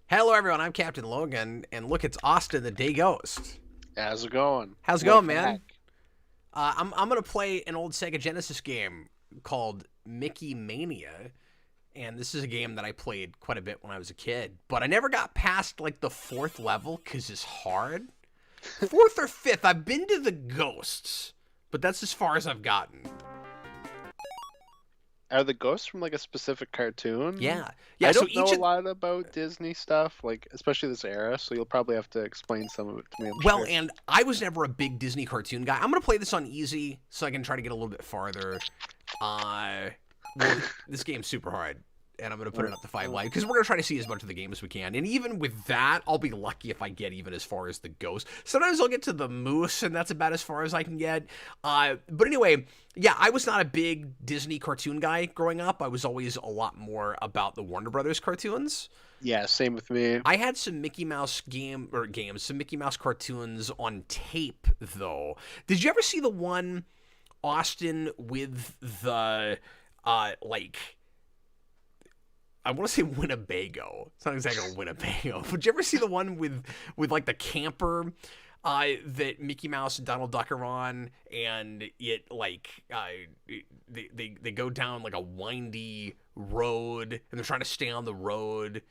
Hello, everyone. I'm Captain Logan, and look, it's Austin the Day Ghost. How's it going? How's it going, Welcome man? back. I'm gonna play an old Sega Genesis game called Mickey Mania, and this is a game that I played quite a bit when I was a kid. But I never got past like the fourth level because it's hard. Fourth or fifth, I've been to the ghosts, but that's as far as I've gotten. Are the ghosts from like a specific cartoon? Yeah, yeah. I So don't know each a of lot about Disney stuff, like especially this era, so you'll probably have to explain some of it to me, I'm well, sure. and I was never a big Disney cartoon guy. I'm gonna play this on easy so I can try to get a little bit farther. Well, this game's super hard, and I'm gonna put it up to 5 life because we're gonna try to see as much of the game as we can. And even with that, I'll be lucky if I get even as far as the ghost. Sometimes I'll get to the moose, and that's about as far as I can get. But anyway, yeah, I was not a big Disney cartoon guy growing up. I was always a lot more about the Warner Brothers cartoons. Yeah, same with me. I had some Mickey Mouse games, some Mickey Mouse cartoons on tape, though. Did you ever see the one, Austin, with the like, I want to say Winnebago. It's not exactly Winnebago. But did you ever see the one with like the camper that Mickey Mouse and Donald Duck are on, and it like they go down like a windy road, and they're trying to stay on the road,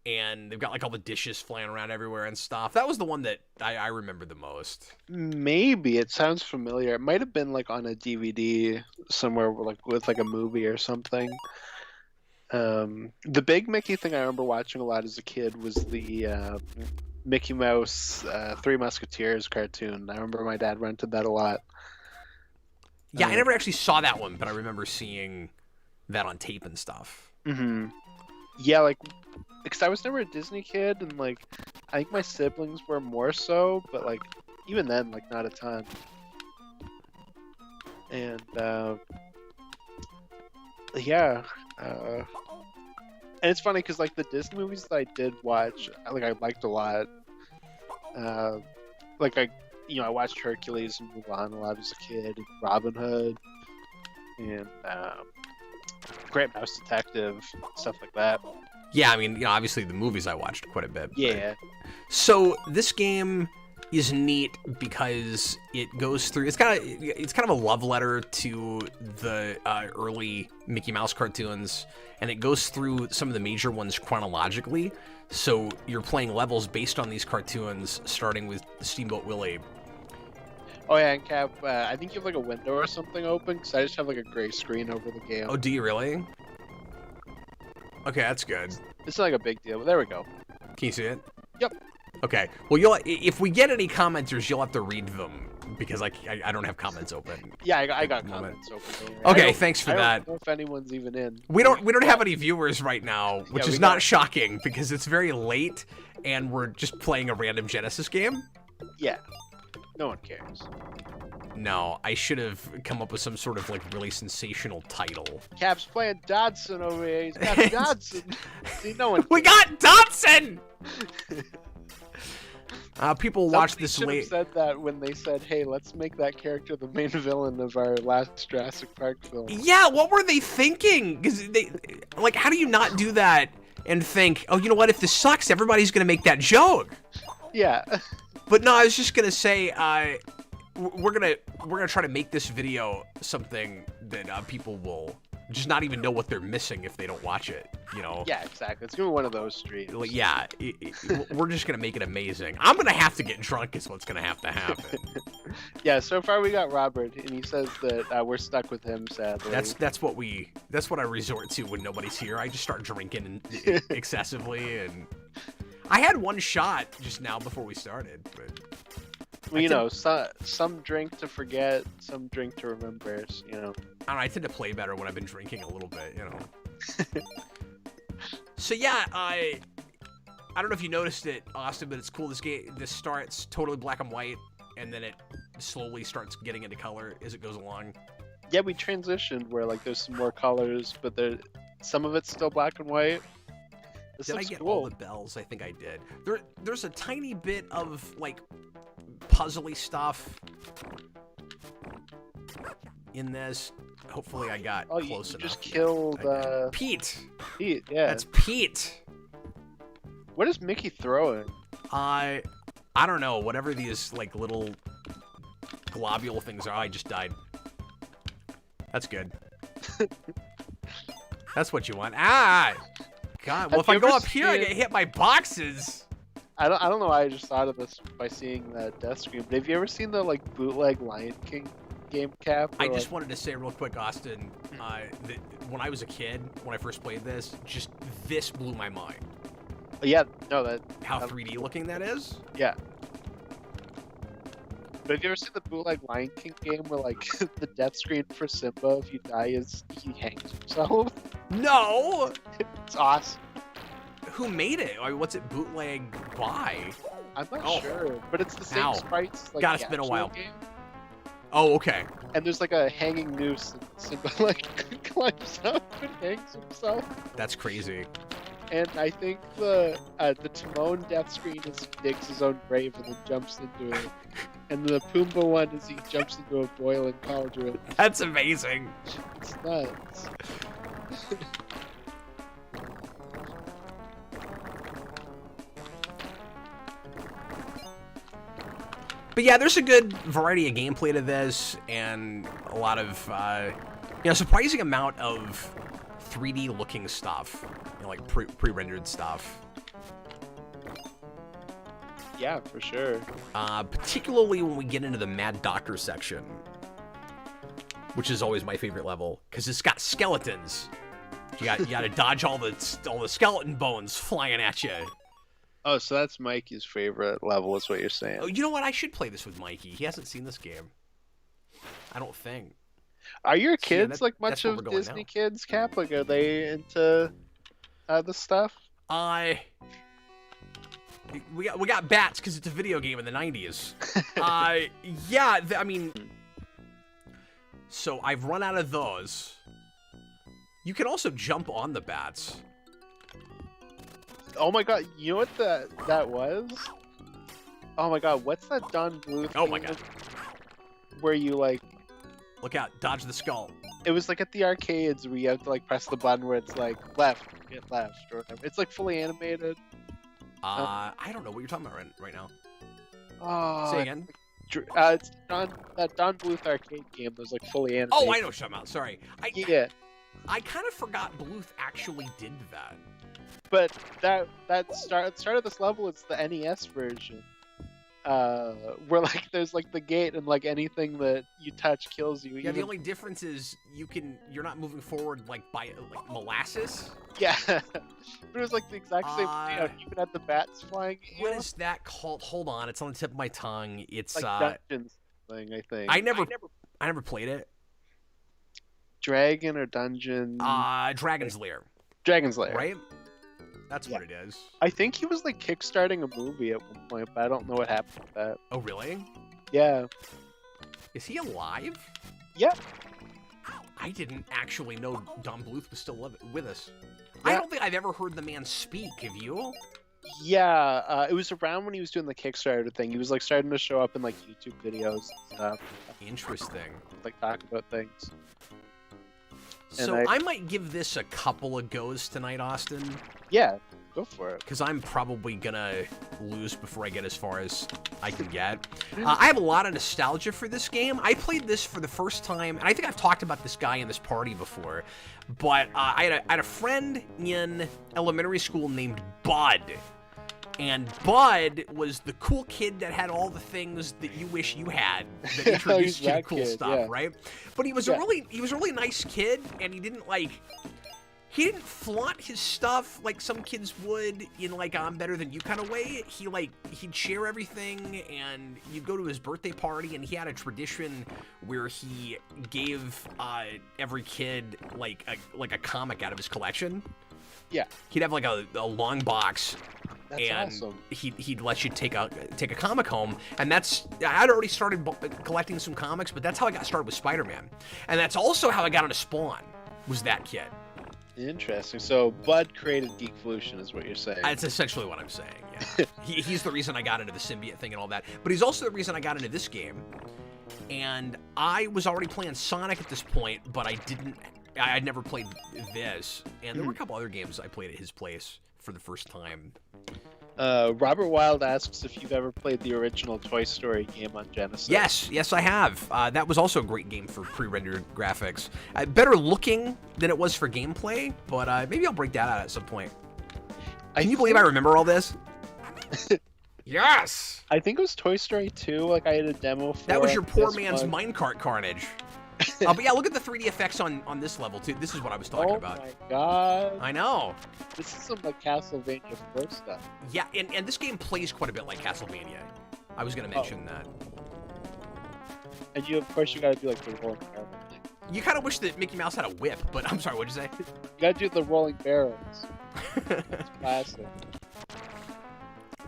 and they've got like all the dishes flying around everywhere and stuff. That was the one that I remember the most. Maybe it sounds familiar. It might have been like on a DVD somewhere, like with like a movie or something. The big Mickey thing I remember watching a lot as a kid was the Mickey Mouse Three Musketeers cartoon. I remember my dad rented that a lot. Yeah, I never actually saw that one, but I remember seeing that on tape and stuff. Mm-hmm. Yeah, like, because I was never a Disney kid, and like, I think my siblings were more so, but like, even then, like, not a ton. And yeah, and it's funny because like the Disney movies that I did watch, like I liked a lot. Like I watched Hercules and Mulan a lot as a kid, and Robin Hood, and Great Mouse Detective, stuff like that. Yeah, I mean, obviously the movies I watched quite a bit. Yeah. So this game is neat because it goes through. It's kind of a love letter to the early Mickey Mouse cartoons, and it goes through some of the major ones chronologically. So you're playing levels based on these cartoons, starting with Steamboat Willie. Oh yeah, and Cap, I think you have like a window or something open, because I just have like a gray screen over the game. Oh, do you really? Okay, that's good. It's not like a big deal, but there we go. Can you see it? Yep. Okay. Well, if we get any commenters, you'll have to read them because I don't have comments open. Yeah, I got the moment. comments open. Okay, thanks for I that. don't know if anyone's even in. We don't have any viewers right now, which Yeah, is not shocking because it's very late and we're just playing a random Genesis game. Yeah. No one cares. No, I should have come up with some sort of like really sensational title. Cap's playing Dodson over here. He's got Dodson. See, no one. We got Dodson! People watch Somebody this should have late. said that when they said, "Hey, let's make that character the main villain of our last Jurassic Park film." Yeah, what were they thinking? Because they, like, how do you not do that and think, oh, you know what? If this sucks, everybody's gonna make that joke. Yeah. But no, I was just gonna say, we're gonna try to make this video something that people will just not even know what they're missing if they don't watch it. You know? Yeah, exactly. It's gonna be one of those streams. Like, yeah, we're just gonna make it amazing. I'm gonna have to get drunk, is what's gonna have to happen. Yeah. So far, we got Robert, and he says that we're stuck with him. Sadly. That's what I resort to when nobody's here. I just start drinking excessively, and I had one shot just now before we started, but. Well, you know, some drink to forget, some drink to remember. You know. I don't know, I tend to play better when I've been drinking a little bit, you know. So yeah, I don't know if you noticed it, Austin, but it's cool. This starts totally black and white, and then it slowly starts getting into color as it goes along. Yeah, we transitioned where like there's some more colors, but some of it's still black and white. This Did I looks get cool. all the bells? I think I did. There's a tiny bit of like puzzly stuff in this. Hopefully I got Oh, close you enough. just killed Pete. Pete. Yeah. That's Pete. What is Mickey throwing? I don't know. Whatever these like little globule things are. I just died. That's good. That's what you want. Ah! God. Well, if I go up here, I get hit by boxes. I don't know why I just thought of this by seeing that death screen. But have you ever seen the like bootleg Lion King game cap? I just wanted to say real quick, Austin, that when I was a kid, when I first played this, just this blew my mind. Yeah, no, that How 3D looking that is? Yeah. But have you ever seen the bootleg Lion King game where like the death screen for Simba, if you die, is he hangs himself? No. It's awesome. Who made it? I mean, what's it bootleg by? I'm not sure, but it's the same sprites. Like, God, it's been a while. Game. Oh, okay. And there's like a hanging noose, and Simba like climbs up and hangs himself. That's crazy. And I think the Timon death screen is he digs his own grave and then jumps into it. And the Pumbaa one is he jumps into a boiling cauldron. That's amazing. It's nuts. But yeah, there's a good variety of gameplay to this, and a lot of, surprising amount of 3D looking stuff, like pre-rendered stuff. Yeah, for sure. Particularly when we get into the Mad Doctor section, which is always my favorite level, because it's got skeletons. You got to dodge all the skeleton bones flying at you. Oh, so that's Mikey's favorite level, is what you're saying. Oh, you know what? I should play this with Mikey. He hasn't seen this game. I don't think. Are your kids like much of Disney kids, Cap? Like, are they into this stuff? We got bats because it's a video game in the 90s. Yeah, I mean, so I've run out of those. You can also jump on the bats. Oh my god, you know what that was? Oh my god, what's that Don Bluth? Oh my god. Where you like... Look out, dodge the skull. It was like at the arcades where you have to like press the button where it's like left, get left, or whatever. It's like fully animated. I don't know what you're talking about right now. Oh, say again. It's that Don Bluth arcade game that was like fully animated. Oh, I know what you're talking about. Sorry. Yeah. I kind of forgot Bluth actually did that. But that start of this level, it's the NES version, where like there's like the gate and like anything that you touch kills you. Yeah, the only difference is you're not moving forward like by like molasses. Yeah, but it was like the exact same thing. You even had the bats flying. What is that called? Hold on, it's on the tip of my tongue. It's like Dungeons thing, I think. I never played it. Dragon or Dungeon? Dragon's Lair. Dragon's Lair, right? That's what it is. I think he was like kickstarting a movie at one point, but I don't know what happened with that. Oh, really? Yeah. Is he alive? Yeah. I didn't actually know Don Bluth was still with us. Yeah. I don't think I've ever heard the man speak. Have you? Yeah, it was around when he was doing the Kickstarter thing. He was like starting to show up in like YouTube videos and stuff. Interesting. Like talk about things. So I might give this a couple of goes tonight, Austin. Yeah, go for it. Because I'm probably gonna lose before I get as far as I can get. I have a lot of nostalgia for this game. I played this for the first time, and I think I've talked about this guy in this party before. But I had a friend in elementary school named Bud. And Bud was the cool kid that had all the things that you wish you had that introduced you to cool stuff, right? But he was a really nice kid, and he didn't flaunt his stuff like some kids would in like I'm better than you kind of way. He'd share everything, and you'd go to his birthday party, and he had a tradition where he gave every kid like a comic out of his collection. Yeah. He'd have like a long box. That's and awesome. He'd let you take a comic home, and I'd already started collecting some comics, but that's how I got started with Spider-Man, and that's also how I got into Spawn. Was that kid? Interesting. So Bud created Geekvolution, is what you're saying? That's essentially what I'm saying. Yeah. He's the reason I got into the symbiote thing and all that, but he's also the reason I got into this game. And I was already playing Sonic at this point, but I'd never played this, and there were a couple other games I played at his place for the first time. Robert Wild asks if you've ever played the original Toy Story game on Genesis. Yes, I have. That was also a great game for pre-rendered graphics. Better looking than it was for gameplay, but maybe I'll break that out at some point. Can you believe I remember all this? Yes! I think it was Toy Story 2, like I had a demo for. That was your poor PS1. man's minecart carnage. But yeah, look at the 3D effects on this level, too. This is what I was talking about. Oh my god. I know. This is some like Castlevania 4 stuff. Yeah, and this game plays quite a bit like Castlevania. I was going to mention that. And of course, you gotta do like the rolling barrel thing. You kind of wish that Mickey Mouse had a whip, but I'm sorry, what'd you say? You gotta do the rolling barrels. It's classic.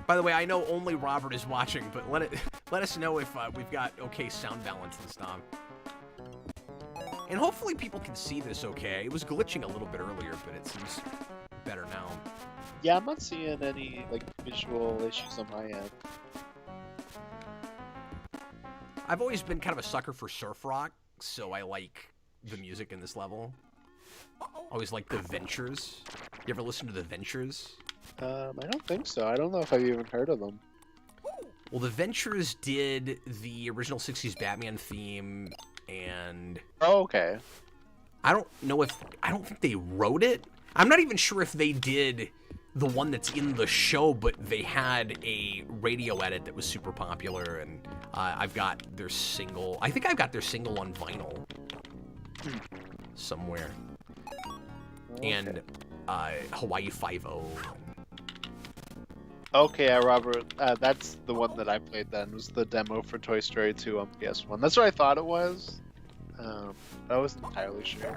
By the way, I know only Robert is watching, but let us know if we've got okay sound balance and stuff. And hopefully people can see this okay. It was glitching a little bit earlier, but it seems better now. Yeah, I'm not seeing any like visual issues on my end. I've always been kind of a sucker for surf rock, so I like the music in this level. Always like the Ventures. You ever listen to the Ventures? I don't think so. I don't know if I've even heard of them. Well, the Ventures did the original 60s Batman theme, and... Oh, okay. I don't think they wrote it. I'm not even sure if they did the one that's in the show, but they had a radio edit that was super popular, and I've got their single. I think I've got their single on vinyl somewhere. Okay. And Hawaii 5-0. Okay, Robert, that's the one that I played then, was the demo for Toy Story 2 on PS1. That's what I thought it was. I wasn't entirely sure.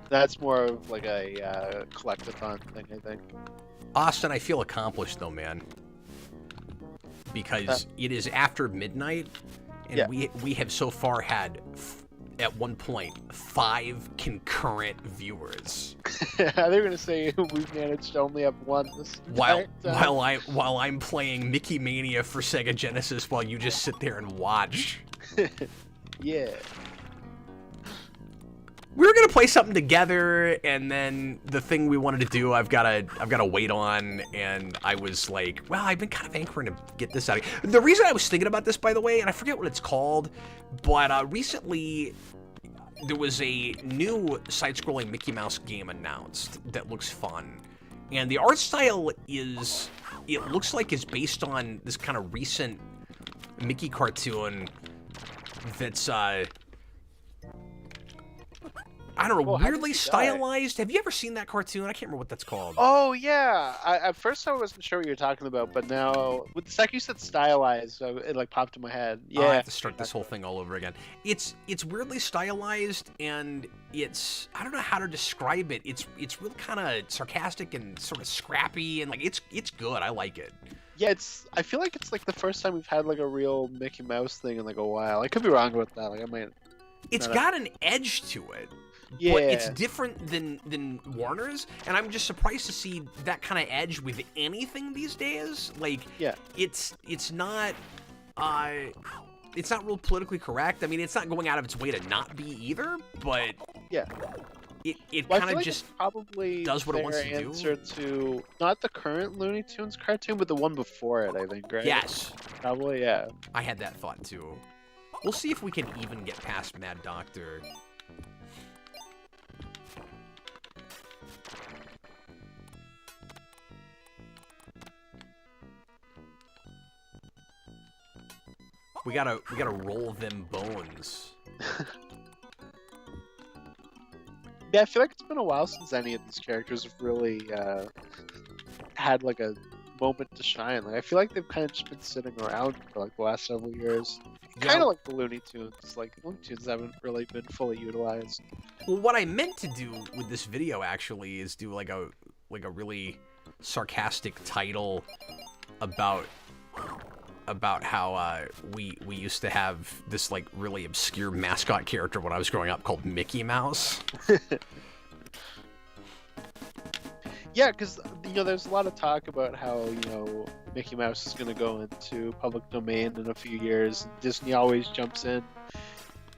That's more of like a collectathon thing, I think. Austin, I feel accomplished though, man. Because it is after midnight, and Yeah. we have so far had, at one point, 5 concurrent viewers. They're gonna say we've managed to only have one this While entire time. while I'm playing Mickey Mania for Sega Genesis, while you just sit there and watch. Yeah. We were gonna play something together, and then the thing we wanted to do, I've gotta wait on, and I was like, well, I've been kind of anchoring to get this out. The reason I was thinking about this, by the way, and I forget what it's called, but recently there was a new side-scrolling Mickey Mouse game announced that looks fun, and the art style it looks like it's based on this kind of recent Mickey cartoon that's I don't know, Oh, how did weirdly he die? stylized. Have you ever seen that cartoon? I can't remember what that's called. Oh yeah. At first I wasn't sure what you were talking about, but now with the second you said stylized, so it like popped in my head. Yeah. I have to start this whole thing all over again. It's weirdly stylized, and it's, I don't know how to describe it. It's real kind of sarcastic and sort of scrappy, and like it's good. I like it. Yeah, I feel like it's like the first time we've had like a real Mickey Mouse thing in like a while. I could be wrong about that. Like I might. It's got an edge to it. Yeah. But it's different than Warner's, and I'm just surprised to see that kind of edge with anything these days. Like, Yeah. it's not real politically correct. I mean, it's not going out of its way to not be either, but Yeah. it Well, I kind feel of like just it's probably does what it wants fair to do. answer to not the current Looney Tunes cartoon, but the one before it. I think, right? Yes, Probably, yeah. I had that thought too. We'll see if we can even get past Mad Doctor. We gotta roll them bones. Yeah, I feel like it's been a while since any of these characters have really had like a moment to shine. Like I feel like they've kind of just been sitting around for like the last several years. Kind of like the Looney Tunes. Like Looney Tunes haven't really been fully utilized. Well, what I meant to do with this video actually is do like a really sarcastic title about how we used to have this like really obscure mascot character when I was growing up called Mickey Mouse. Yeah, because there's a lot of talk about how Mickey Mouse is going to go into public domain in a few years. Disney always jumps in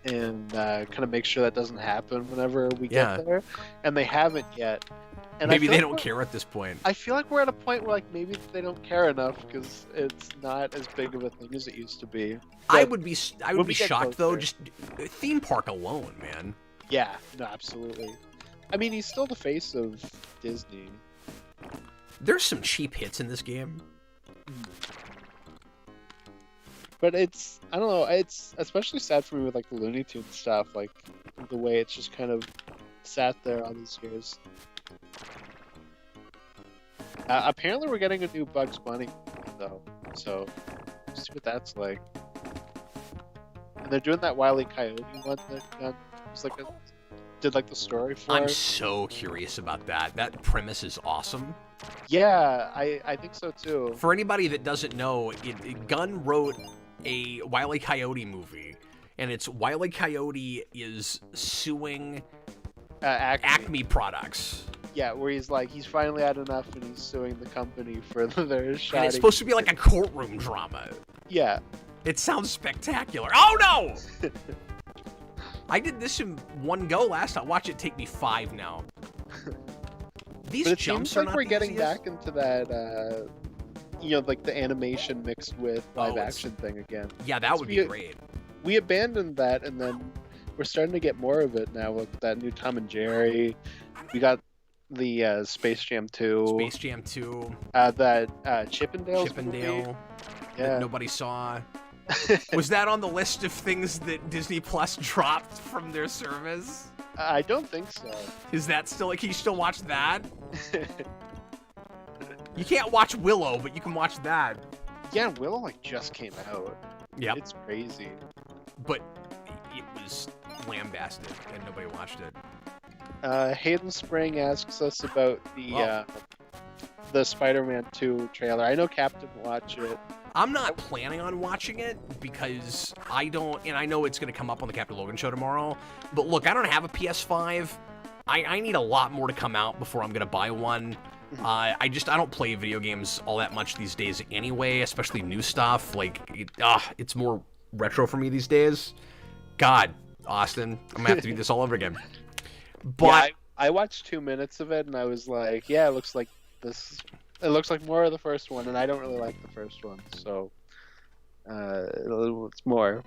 and kind of makes sure that doesn't happen whenever we get there, and they haven't yet. And Maybe they don't care at this point. I feel like we're at a point where like maybe they don't care enough because it's not as big of a thing as it used to be. I But would be when we get shocked though. closer- Just theme park alone, man. Yeah, no, absolutely. I mean, he's still the face of Disney. There's some cheap hits in this game. But it's, I don't know, it's especially sad for me with like the Looney Tunes stuff, like the way it's just kind of sat there all these years. Apparently we're getting a new Bugs Bunny though, so we'll see what that's like. And they're doing that Wile E. Coyote one that was like did like the story for. I'm so curious about that. That premise is awesome. Yeah, I think so too. For anybody that doesn't know, Gunn wrote a Wile E. Coyote movie, and it's Wile E. Coyote is suing Acme products. Yeah, where he's like, he's finally had enough and he's suing the company for their shot. And it's supposed to be like a courtroom drama. Yeah. It sounds spectacular. Oh no! I did this in one go last time. Watch it take me 5 now. These But it jumps seems are like not we're the getting easiest. back into that, like the animation mixed with live action thing again. Yeah, that would be great. We abandoned that and then we're starting to get more of it now with that new Tom and Jerry. We got the Space Jam 2. Space Jam 2. That Chippendales Chippendale. movie. That Yeah. nobody saw. Was that on the list of things that Disney Plus dropped from their service? I don't think so. Is that still like, can you still watch that? You can't watch Willow, but you can watch that. Yeah, Willow like just came out. Yep. It's crazy. But it was lambasted and nobody watched it. Hayden Spring asks us about the Spider-Man 2 trailer. I know Cap didn't watch it. I'm not planning on watching it because I don't, and I know it's going to come up on the Captain Logan show tomorrow, but look, I don't have a PS5. I need a lot more to come out before I'm going to buy one. I don't play video games all that much these days anyway, especially new stuff. Like, it's more retro for me these days. God, Austin, I'm going to have to do this all over again. But yeah, I watched 2 minutes of it and I was like, yeah, it looks like this. It looks like more of the first one, and I don't really like the first one, so it's more.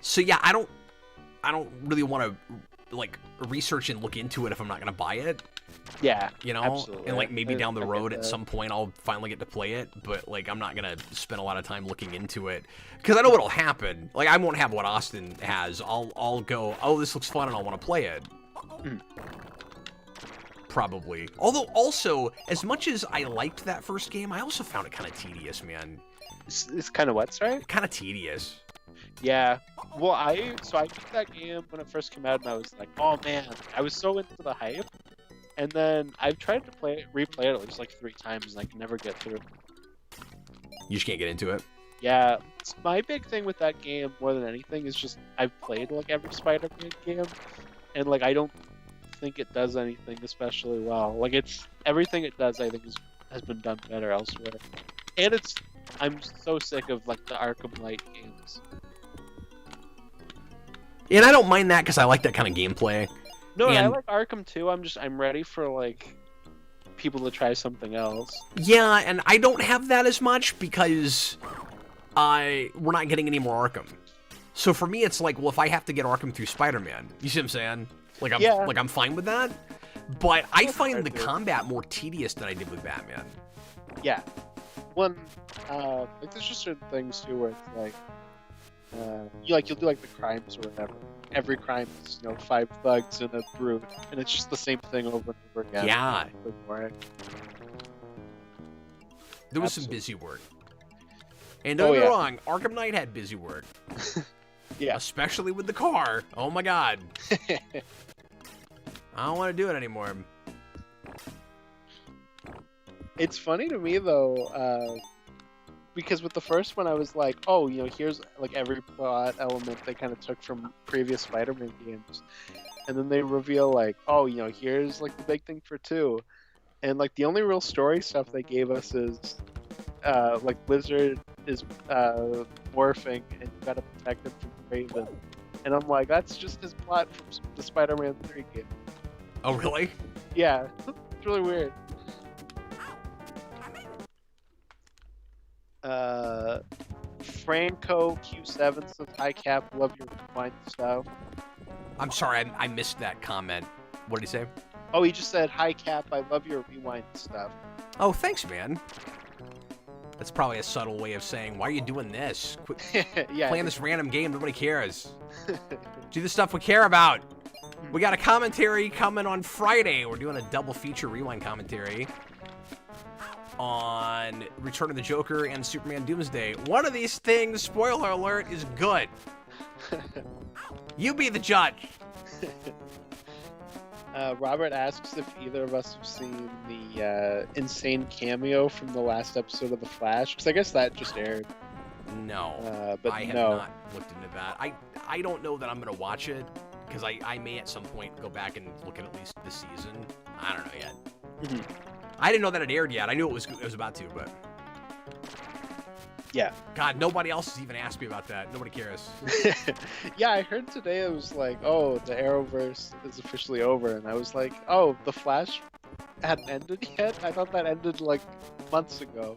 So yeah, I don't really want to like research and look into it if I'm not gonna buy it. Yeah, you know, absolutely. And like maybe down the I get road at that. some point I'll finally get to play it, but like I'm not gonna spend a lot of time looking into it because I know what'll happen. Like I won't have what Austin has. I'll go, oh, this looks fun, and I'll want to play it. Probably. Although also, as much as I liked that first game, I also found it kind of tedious, man. It's kind of what, sorry? Kind of tedious. Yeah. Well, I beat that game when it first came out, and I was like, oh man, I was so into the hype. And then I've tried to replay it at least like 3 times, and I can never get through. You just can't get into it. Yeah, my big thing with that game more than anything is just I've played like every Spider-Man game, and like I don't think it does anything especially well. Like it's everything it does, I think has been done better elsewhere. And I'm so sick of like the Arkham Light games. And I don't mind that because I like that kind of gameplay. No, I And- like Arkham too. I'm ready for like people to try something else. Yeah, and I don't have that as much because we're not getting any more Arkham. So for me, it's like, well, if I have to get Arkham through Spider-Man, you see what I'm saying? Like I'm fine with that. But I find the combat more tedious than I did with Batman. Yeah. Like there's just certain things too where it's like, you'll do like the crimes or whatever. Every crime is 5 thugs and a brute, and it's just the same thing over and over again. Yeah. Good morning. There was some Absolutely. busy work. And don't get me wrong, Arkham Knight had busy work. Yeah. Especially with the car. Oh my god. I don't want to do it anymore. It's funny to me though, because with the first one I was like, oh, here's like every plot element they kind of took from previous Spider-Man games, and then they reveal like, oh, here's like the big thing for 2, and like the only real story stuff they gave us is like Lizard is morphing and you gotta protect him from Raven, and I'm like, that's just his plot from the Spider-Man 3 game. Oh really? Yeah, it's really weird. Franco Q7 says, "Hi Cap, love your rewind stuff." I'm sorry, I missed that comment. What did he say? Oh, he just said, "Hi Cap, I love your rewind stuff." Oh, thanks, man. That's probably a subtle way of saying, why are you doing this? Quit Yeah. playing this random game, nobody cares. Do the stuff we care about. We got a commentary coming on Friday. We're doing a double feature rewind commentary on Return of the Joker and Superman Doomsday. One of these things, spoiler alert, is good. You be the judge. Robert asks if either of us have seen the insane cameo from the last episode of The Flash, because I guess that just aired. No, but I have no. not looked into that. I don't know that I'm going to watch it, because I may at some point go back and look at least this season. I don't know yet. Mm-hmm. I didn't know that it aired yet. I knew it was about to, but... Yeah. God, nobody else has even asked me about that. Nobody cares. Yeah, I heard today it was like, oh, the Arrowverse is officially over, and I was like, oh, The Flash hadn't ended yet? I thought that ended like months ago.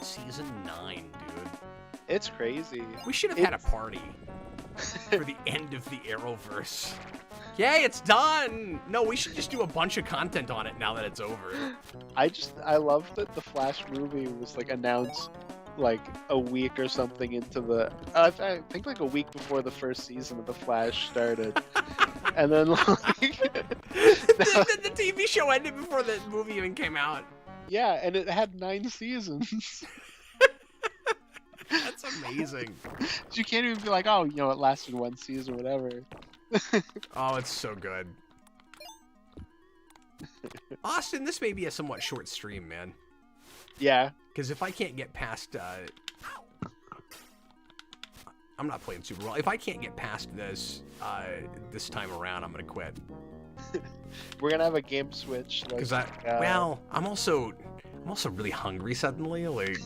Season 9, dude. It's crazy. We should have had a party for the end of the Arrowverse. Yay, it's done! No, we should just do a bunch of content on it now that it's over. I love that the Flash movie was like announced like a week or something into the I think like a week before the first season of The Flash started. And then like the TV show ended before the movie even came out. Yeah, and it had 9 seasons. That's amazing. You can't even be like, oh, you know, it lasted 1 season or whatever. Oh, it's so good. Austin, this may be a somewhat short stream, man. Yeah. Because if I can't get past... I'm not playing super well. If I can't get past this this time around, I'm going to quit. We're going to have a game switch. Because well, I'm also really hungry suddenly. Like...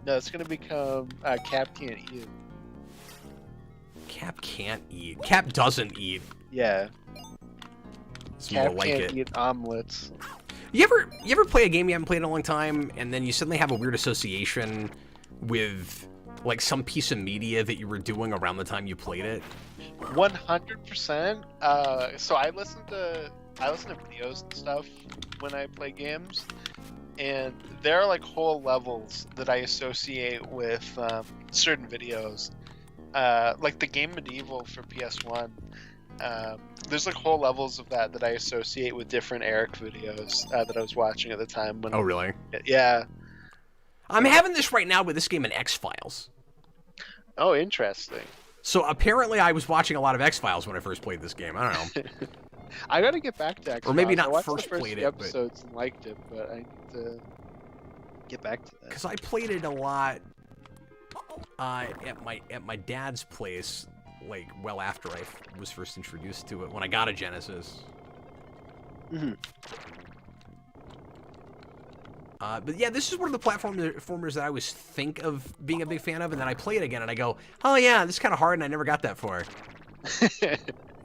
No, it's going to become Cap can't eat. Cap can't eat. Cap doesn't eat. Yeah. So Cap like can't it. eat omelets. You ever play a game you haven't played in a long time, and then you suddenly have a weird association with like some piece of media that you were doing around the time you played it? 100%. So I listen to videos and stuff when I play games, and there are like whole levels that I associate with certain videos. Like the game Medieval for PS1. There's like whole levels of that I associate with different Eric videos that I was watching at the time. Oh, really? Yeah. I'm having this right now with this game in X-Files. Oh, interesting. So apparently I was watching a lot of X-Files when I first played this game. I don't know. I gotta get back to X-Files. Or maybe not I watched first the first played few it, episodes and liked it, but I need to get back to that. Because I played it a lot at my dad's place, like well after I was first introduced to it when I got a Genesis. Mm-hmm. But yeah, this is one of the platformers that I always think of being a big fan of, and then I play it again and I go, oh yeah, this is kind of hard and I never got that far.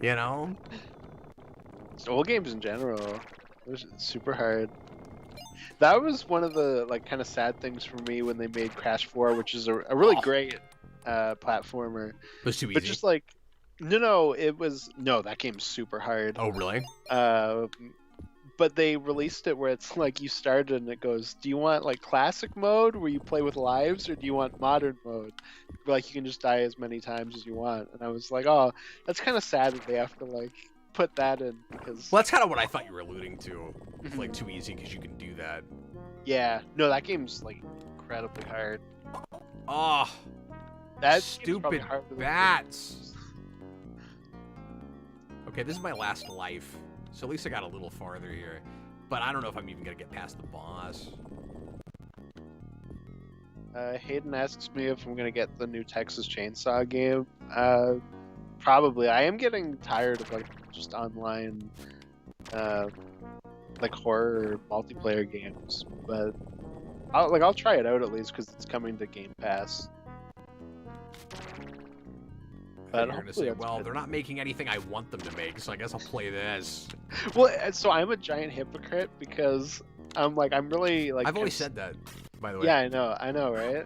You know? All games in general, it was super hard. That was one of the like kind of sad things for me when they made Crash 4, which is a really great platformer. It was too easy. But just like, that game's super hard. Oh, really? But they released it where it's like you started and it goes, do you want like classic mode where you play with lives, or do you want modern mode where like you can just die as many times as you want? And I was like, oh, that's kind of sad that they have to like put that in, because well, that's kind of what I thought you were alluding to. Like too easy because you can do that. Yeah, no, that game's like incredibly hard. Oh, That's stupid bats. Okay, this is my last life, so at least I got a little farther here. But I don't know if I'm even gonna get past the boss. Hayden asks me if I'm gonna get the new Texas Chainsaw game. Probably. I am getting tired of like just online, like horror multiplayer games, but I'll try it out at least because it's coming to Game Pass. But you're gonna hopefully say, that's well, good. they're not making anything I want them to make, so I guess I'll play this. Well, so I'm a giant hypocrite because I'm really like. I've always said that, by the way. Yeah, I know, right?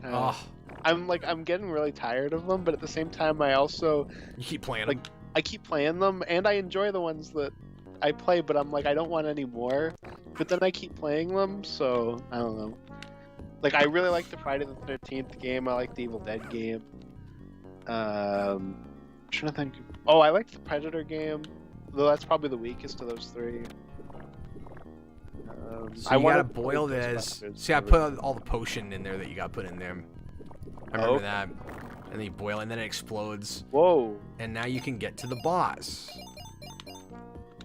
Uh, Oh, I'm getting really tired of them, but at the same time, I also you keep playing like them? I keep playing them, and I enjoy the ones that I play. But I'm like, I don't want any more. But then I keep playing them, so I don't know. Like, I really like the Friday the 13th game. I like the Evil Dead game. I'm trying to think. Oh, I like the Predator game, though that's probably the weakest of those three. So I you gotta wanted to play boil this. Ghostbusters, See, I but- put all the potion in there that you got put in there. I remember Oh. that. And then you boil, and then it explodes. Whoa. And now you can get to the boss.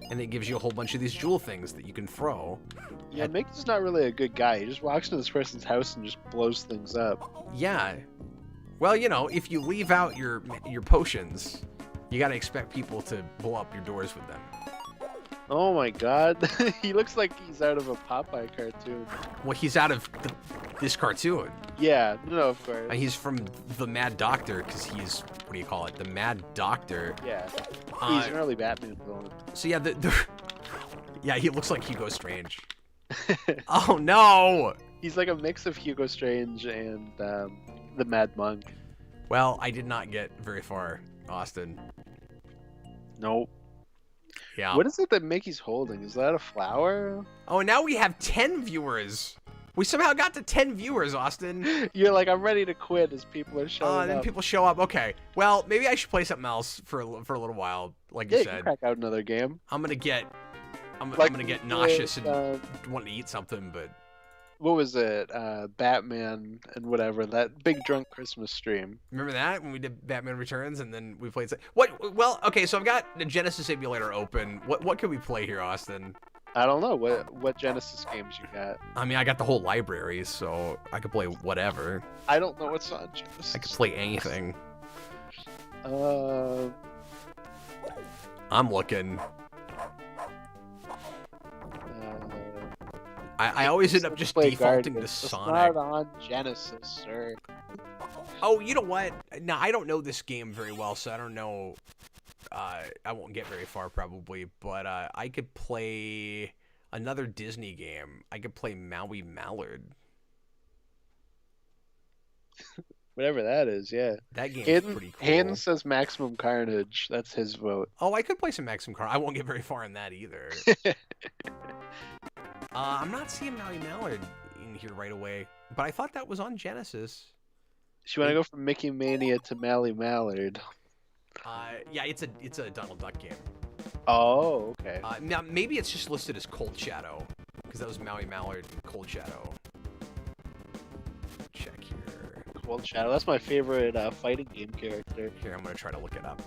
And it gives you a whole bunch of these jewel things that you can throw. Yeah, Mickey's not really a good guy. He just walks into this person's house and just blows things up. Yeah. Well, you know, if you leave out your potions, you gotta expect people to blow up your doors with them. Oh my god. He looks like he's out of a Popeye cartoon. Well, he's out of this cartoon. Yeah, no, of course. And he's from the Mad Doctor, because he's, what do you call it? The Mad Doctor. Yeah. Uh, He's an early Batman villain. So yeah, yeah, he looks like Hugo Strange. Oh no! He's like a mix of Hugo Strange and the Mad Monk. Well, I did not get very far, Austin. Nope. Yeah. What is it that Mickey's holding? Is that a flower? Oh, and now we have 10 viewers. We somehow got to 10 viewers, Austin. You're like, I'm ready to quit as people are showing Then up. people show up. Okay. Well, maybe I should play something else for a little while, like Yeah, you you can said. crack out another game. I'm gonna get Like nauseous with, and want to eat something, but What was it? Batman and whatever. That big drunk Christmas stream. remember that when we did Batman Returns and then we played what? Well, okay, so I've got the Genesis emulator open. What can we play here, Austin? I don't know. What Genesis games you got? I mean, I got the whole library, so I could play whatever. I don't know what's on Genesis. I could play anything. Uh, I'm looking. uh, I always end up just play defaulting to Guardians. It's Sonic. not on Genesis, sir. Oh, you know what? Now, I don't know this game very well, so I don't know. I won't get very far probably, but I could play another Disney game. I could play Maui Mallard. Whatever that is, yeah. That game's Hayden, pretty cool. Hayden says Maximum Carnage. That's his vote. Oh, I could play some Maximum Car. I won't get very far in that either. I'm not seeing Maui Mallard in here right away, but I thought that was on Genesis. So you want to go from Mickey Mania to Mally Mallard? Yeah, it's a Donald Duck game. Oh, okay. Now maybe it's just listed as Cold Shadow, because that was Maui Mallard and Cold Shadow. Check here. Cold Shadow. That's my favorite fighting game character. Here, I'm gonna try to look it up.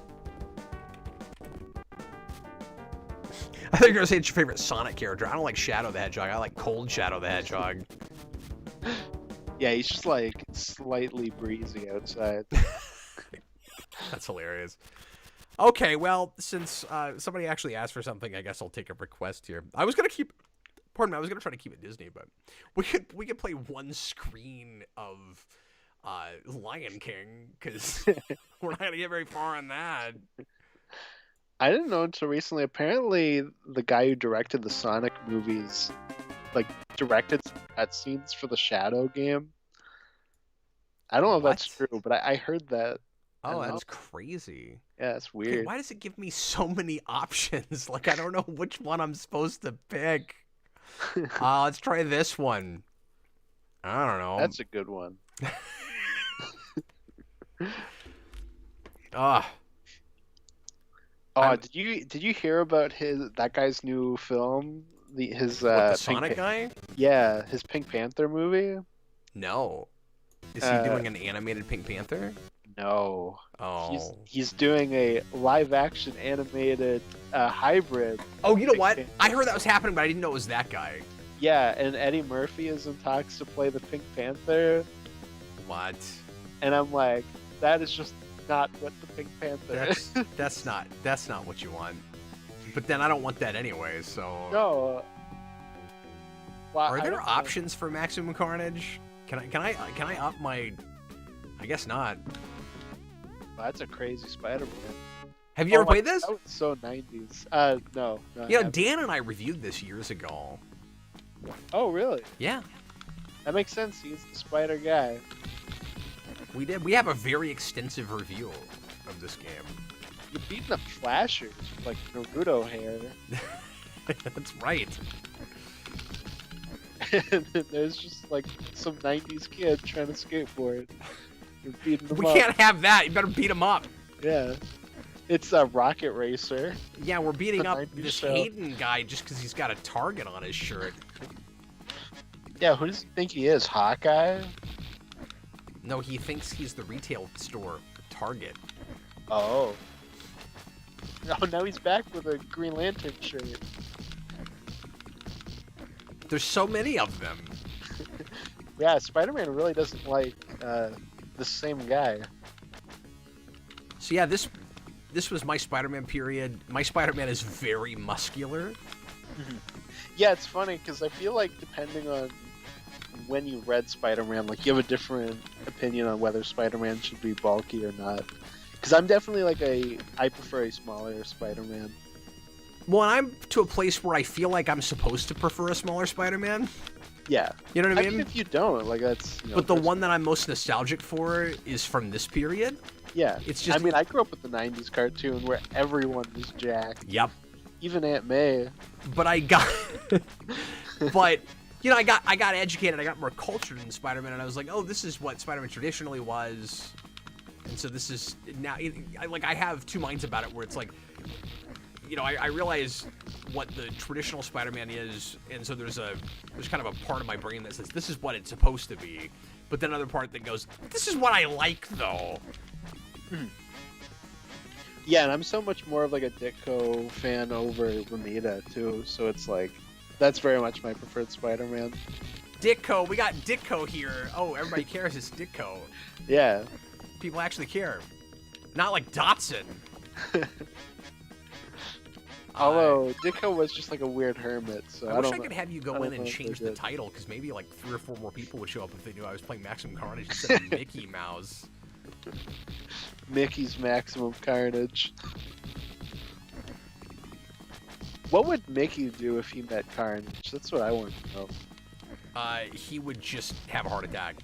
I thought you were gonna say it's your favorite Sonic character. I don't like Shadow the Hedgehog. I like Cold Shadow the Hedgehog. Yeah, he's just like slightly breezy outside. That's hilarious. Okay, well, since somebody actually asked for something, I guess I'll take a request here. I was gonna try to keep it Disney, but we could play one screen of Lion King, because we're not gonna get very far on that. I didn't know until recently. Apparently, the guy who directed the Sonic movies, like, directed some cutscenes for the Shadow game. I don't know if that's What? true, but I heard that. Oh, I that's know. crazy. Yeah, it's Okay, weird. why does it give me so many options? Like, I don't know which one I'm supposed to pick. Let's try this one. I don't know. That's a good one. Ah, Oh, I'm- did you hear about that guy's new film? His what, the Pink Sonic guy? Yeah, his Pink Panther movie. No. Is he doing an animated Pink Panther? No, Oh. he's doing a live action animated hybrid. Oh, you know Pink what? Panther. I heard that was happening, but I didn't know it was that guy. Yeah, and Eddie Murphy is in talks to play the Pink Panther, What? and I'm like, that is just not what the Pink Panther is. That's not what you want. But then I don't want that anyway, so No. Well, are I there don't know. options for Maximum Carnage? Can I up my I guess not. That's a crazy Spider-Man. Have you ever my- played this? That was so 90s. No. I You know, haven't. Dan and I reviewed this years ago. Oh, really? Yeah, That makes sense. He's the Spider guy. we did. We have a very extensive review of this game. You're beating up Flashers with, like, Naruto hair. That's right. And then there's just, like, some 90s kid trying to skateboard. You're beating them We up. can't have that. You better beat him up. Yeah. It's a Rocket Racer. Yeah, we're beating The up 90s this show. Hayden guy just because he's got a target on his shirt. Yeah, who does he think he is? Hawkeye? No, he thinks he's the retail store Target. Oh. Oh, now he's back with a Green Lantern shirt. There's so many of them. Yeah, Spider-Man really doesn't like the same guy. So yeah, this was my Spider-Man period. My Spider-Man is very muscular. Yeah, it's funny because I feel like depending on when you read Spider-Man, like you have a different opinion on whether Spider-Man should be bulky or not. Because I'm definitely like I prefer a smaller Spider-Man. Well, I'm to a place where I feel like I'm supposed to prefer a smaller Spider-Man. Yeah. You know what I mean? if you don't, like that's. You know, But the that's- one that I'm most nostalgic for is from this period. Yeah. It's just. I mean, I grew up with the '90s cartoon where everyone was jacked, Yep. even Aunt May. But I got. But you know, I got educated. I got more cultured in Spider-Man, and I was like, oh, this is what Spider-Man traditionally was. And so this is now. I have two minds about it, where it's like, you know, I realize what the traditional Spider-Man is, and so there's kind of a part of my brain that says this is what it's supposed to be, but then another part that goes, this is what I like though. Yeah, and I'm so much more of like a Ditko fan over Ramita too. So it's like, that's very much my preferred Spider-Man. Ditko, we got Ditko here. Oh, everybody cares it's Ditko. Yeah. People actually care. Not like Dotson. Although Ditko was just like a weird hermit, so I wish don't I know. could have you go I don't in and know if they change the did. title, because maybe like 3 or 4 more people would show up if they knew I was playing Maximum Carnage instead of Mickey Mouse. Mickey's Maximum Carnage. What would Mickey do if he met Carnage? That's what I want to know. He would just have a heart attack.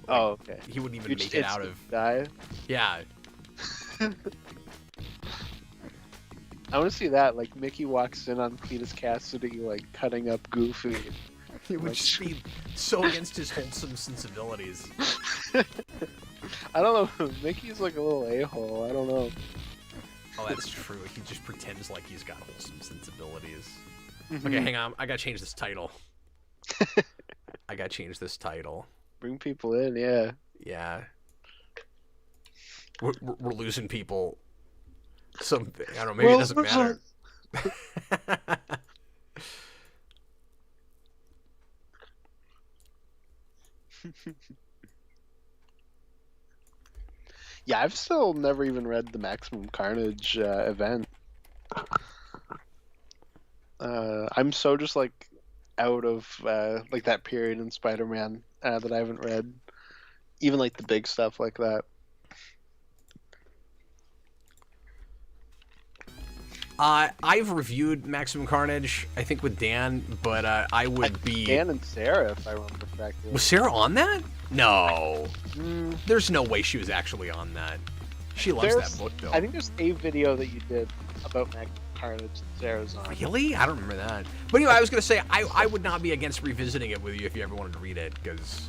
Oh, okay. He wouldn't even You'd make just it out instantly of. die. Yeah. I want to see that. Like Mickey walks in on Cletus Cassidy, like cutting up Goofy. It would just be so against his wholesome sensibilities. I don't know. Mickey's like a little a-hole. I don't know. Oh, that's true. He just pretends like he's got wholesome sensibilities. Mm-hmm. Okay, hang on. I gotta change this title. I gotta change this title. Bring people in, yeah. Yeah. We're losing people. Some, I don't know, maybe it doesn't matter. Yeah, I've still never even read the Maximum Carnage event. I'm so just like out of like that period in Spider-Man that I haven't read even like the big stuff like that. I've reviewed Maximum Carnage, I think with Dan, but I would be. Dan and Sarah, if I remember correctly. Was Sarah on that? No. Mm, There's no way she was actually on that. She loves There's- that book, though. I think there's a video that you did about Maximum Carnage that Sarah's on. Really? I don't remember that. But anyway, I was going to say, I would not be against revisiting it with you if you ever wanted to read it, because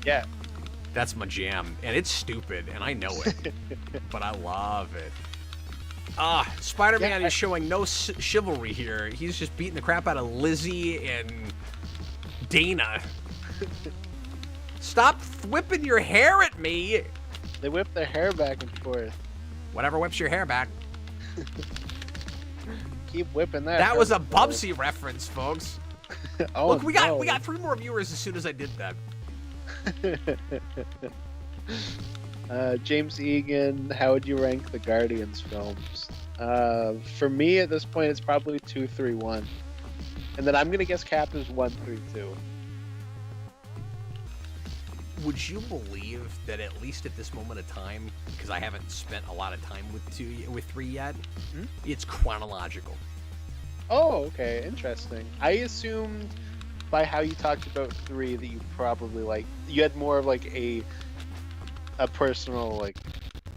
Yeah. that's my jam. And it's stupid, and I know it. But I love it. Spider-Man Yeah, is showing no chivalry here. He's just beating the crap out of Lizzie and Dana. Stop whipping your hair at me! They whip their hair back and forth. Whatever whips your hair back. Keep whipping that. That was a hair back. Bubsy reference, folks. Oh, Look, we got no. 3 more viewers as soon as I did that. James Egan, how would you rank the Guardians films? For me, at this point, it's probably 2, 3, 1. And then I'm going to guess Cap is 1, 3, 2. Would you believe that at least at this moment of time, because I haven't spent a lot of time with 3 yet, it's chronological. Oh, okay, interesting. I assumed by how you talked about 3 that you probably like you had more of like a personal like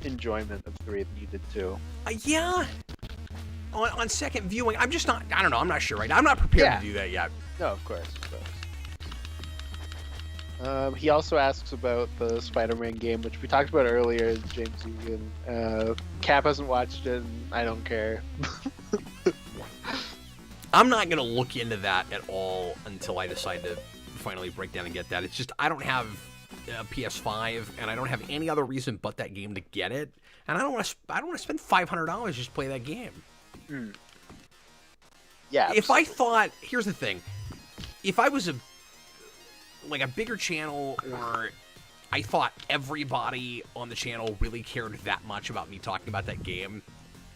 enjoyment of 3 than you did 2. Yeah. On second viewing, I'm just not. I don't know. I'm not sure. Right. I'm not prepared to do that yet. No, of course. He also asks about the Spider-Man game, which we talked about earlier, James Egan. Cap hasn't watched it, and I don't care. I'm not going to look into that at all until I decide to finally break down and get that. It's just I don't have a PS5, and I don't have any other reason but that game to get it. And I don't want to spend $500 just to play that game. Yeah. If I thought, here's the thing, if I was a bigger channel, or I thought everybody on the channel really cared that much about me talking about that game,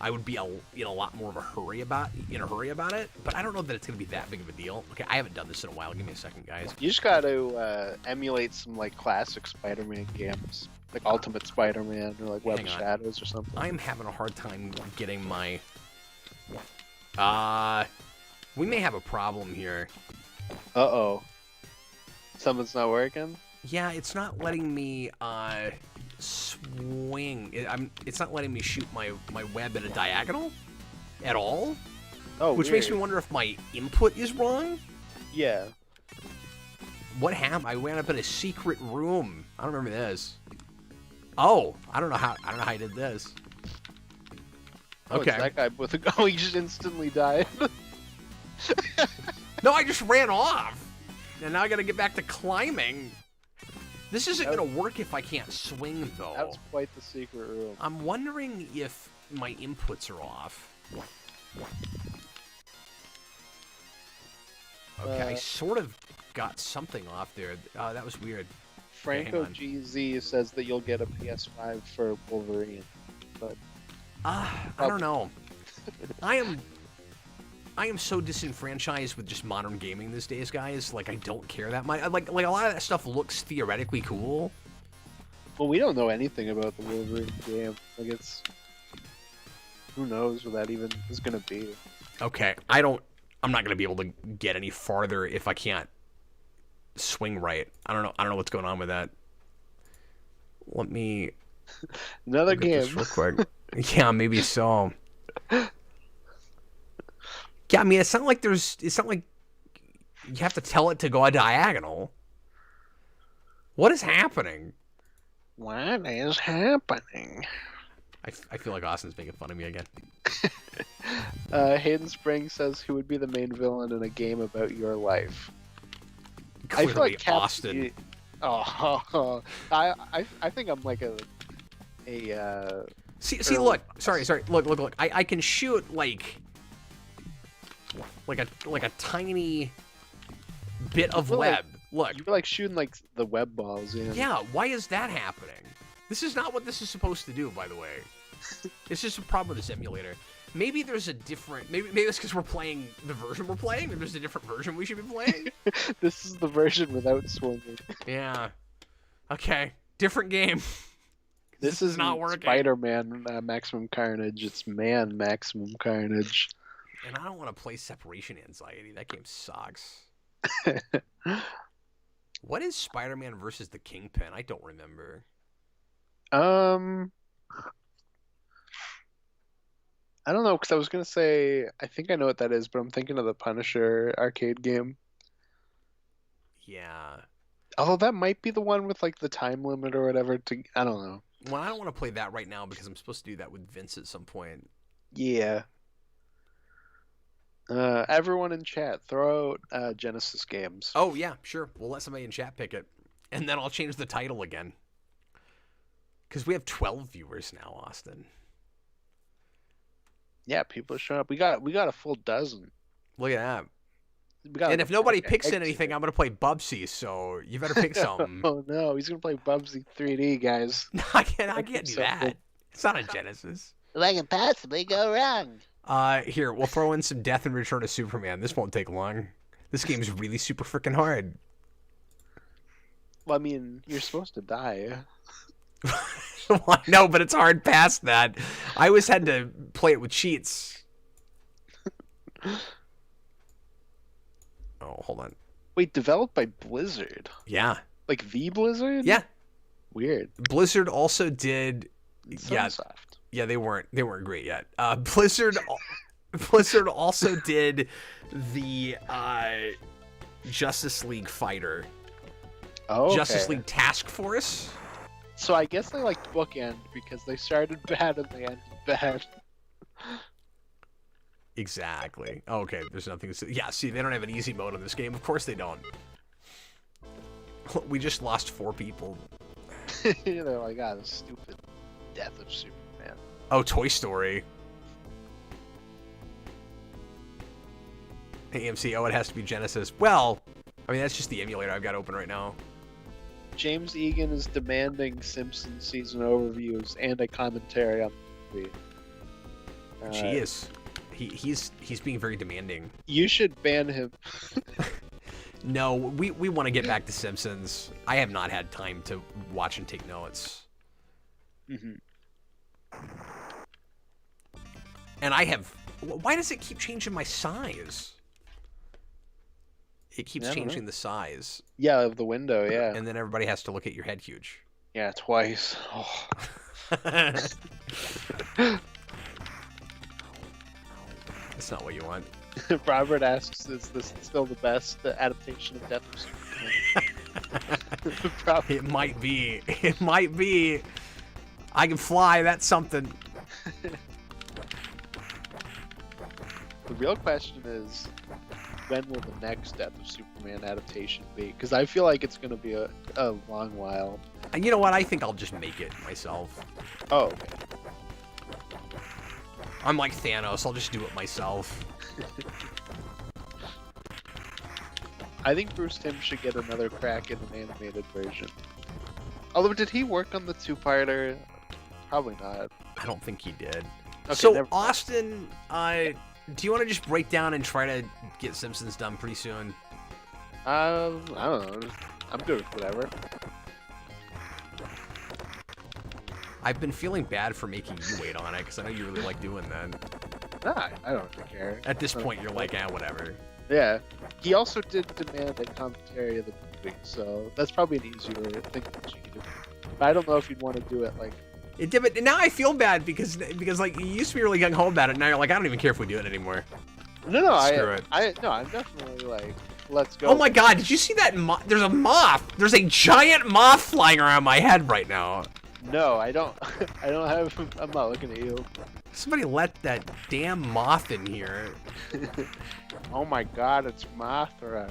I would be in a lot more of a hurry about it. But I don't know that it's gonna be that big of a deal. Okay, I haven't done this in a while. Give me a second, guys. You just got to emulate some like classic Spider-Man games, like Ultimate Spider-Man or like Web of Shadows or something. I am having a hard time getting my. We may have a problem here. Uh-oh. Something's not working? Yeah, it's not letting me swing. It's not letting me shoot my web at a diagonal at all. Oh, which weird. makes me wonder if my input is wrong. Yeah. What happened? I wound up in a secret room. I don't remember this. Oh, I don't know how I did this. Okay. Oh, it's that guy with a... Oh, he just instantly died. No, I just ran off. And now I gotta get back to climbing. This isn't gonna work if I can't swing, though. That's quite the secret room. I'm wondering if my inputs are off. Okay, I sort of got something off there. That was weird. Franco GZ says that you'll get a PS5 for Wolverine. But I don't know. I am so disenfranchised with just modern gaming these days, guys. Like, I don't care that much. Like a lot of that stuff looks theoretically cool. Well, we don't know anything about the Wolverine game. Like, it's... Who knows what that even is going to be. Okay, I'm not going to be able to get any farther if I can't swing right. I don't know what's going on with that. Let me... Another game. This real quick. Yeah, maybe so. Yeah, I mean, it's not like you have to tell it to go a diagonal. What is happening? What is happening? I feel like Austin's making fun of me again. Hayden Spring says, who would be the main villain in a game about your life? Clearly, I feel like Austin. Oh, I think I'm like a See, look. Sorry. Look. I can shoot like a tiny bit of web. Look. You were like shooting like the web balls, you know? Yeah, why is that happening? This is not what this is supposed to do, by the way. It's just a problem with this emulator. Maybe there's a different... Maybe it's because we're playing the version we're playing. Maybe there's a different version we should be playing. This is the version without swinging. Yeah. Okay. Different game. This is not working. Spider-Man Maximum Carnage. It's Man Maximum Carnage. And I don't want to play Separation Anxiety. That game sucks. What is Spider-Man versus the Kingpin? I don't remember. I don't know, because I was going to say, I think I know what that is, but I'm thinking of the Punisher arcade game. Yeah. Although that might be the one with, like, the time limit or whatever. I don't know. Well, I don't want to play that right now because I'm supposed to do that with Vince at some point. Yeah. Everyone in chat, throw out Genesis games. Oh, yeah, sure. We'll let somebody in chat pick it. And then I'll change the title again. Because we have 12 viewers now, Austin. Yeah, people are showing up. We got a full dozen. Look at that. And if nobody picks anything, I'm going to play Bubsy, so you better pick something. Oh, no. He's going to play Bubsy 3D, guys. No, I can't do that. It's not a Genesis. What could possibly go wrong? Here, we'll throw in some Death and Return of Superman. This won't take long. This game is really super freaking hard. Well, I mean, you're supposed to die. Well, I know, but it's hard past that. I always had to play it with cheats. Oh, hold on. Wait, developed by Blizzard? Yeah. Like the Blizzard? Yeah. Weird. Blizzard also did. Yeah. Sunsoft. Yeah, they weren't great yet. Blizzard also did the Justice League Fighter. Oh, okay. Justice League Task Force. So I guess they like bookend because they started bad and they ended bad. Exactly. Okay, there's nothing to... Yeah, see, they don't have an easy mode in this game. Of course they don't. We just lost 4 people. They're like, ah, the stupid death of Superman. Oh, Toy Story. AMC, oh, it has to be Genesis. Well, I mean, that's just the emulator I've got open right now. James Egan is demanding Simpsons season overviews and a commentary on the movie. Jeez. He's being very demanding. You should ban him. No, we want to get back to Simpsons. I have not had time to watch and take notes. Mm-hmm. And I have... Why does it keep changing my size? It keeps changing the size. Yeah, of the window, yeah. And then everybody has to look at your head huge. Yeah, twice. Oh. That's not what you want. Robert asks, is this still the best adaptation of Death of Superman? It might be. It might be. I can fly. That's something. The real question is, when will the next Death of Superman adaptation be? Because I feel like it's going to be a long while. And you know what? I think I'll just make it myself. Oh, okay. I'm like Thanos. I'll just do it myself. I think Bruce Timm should get another crack in an animated version. Although, did he work on the 2-parter? Probably not. I don't think he did. Okay, so, Austin, do you want to just break down and try to get Simpsons done pretty soon? I don't know. I'm good with whatever. I've been feeling bad for making you wait on it, because I know you really like doing that. Nah, I don't really care. At this point, you're like, whatever. Yeah. He also did demand a commentary of the movie, so that's probably an easier thing to achieve. But I don't know if you'd want to do it like... It did, but now I feel bad because like you used to be really gung ho about it. Now you're like, I don't even care if we do it anymore. No, Screw it. I'm definitely like, let's go. Oh my god, did you see that? There's a moth. There's a giant moth flying around my head right now. No, I don't. I don't have. I'm not looking at you. Somebody let that damn moth in here. Oh my god, it's Mothra.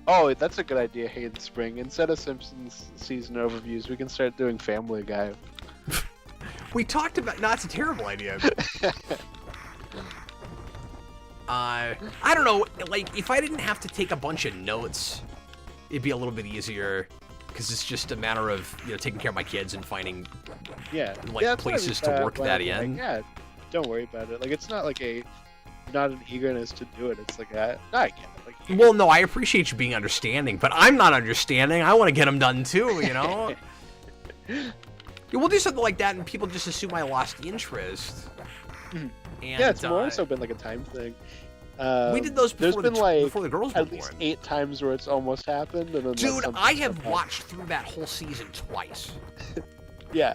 Oh, that's a good idea, Hayden Spring. Instead of Simpsons season overviews, we can start doing Family Guy. We talked about... No, it's a terrible idea. I don't know, like, if I didn't have to take a bunch of notes, it'd be a little bit easier, because it's just a matter of, you know, taking care of my kids and finding, places to work that in. Like, yeah, don't worry about it. Like, it's not like not an eagerness to do it. It's like, no, I get it. Like, well, no, I appreciate you being understanding, but I'm not understanding. I want to get them done too, you know? We'll do something like that, and people just assume I lost interest. And, yeah, it's more so been like a time thing. We did those before, before the girls were at least 8 times where it's almost happened. And then dude, I have watched through that whole season twice. Yeah,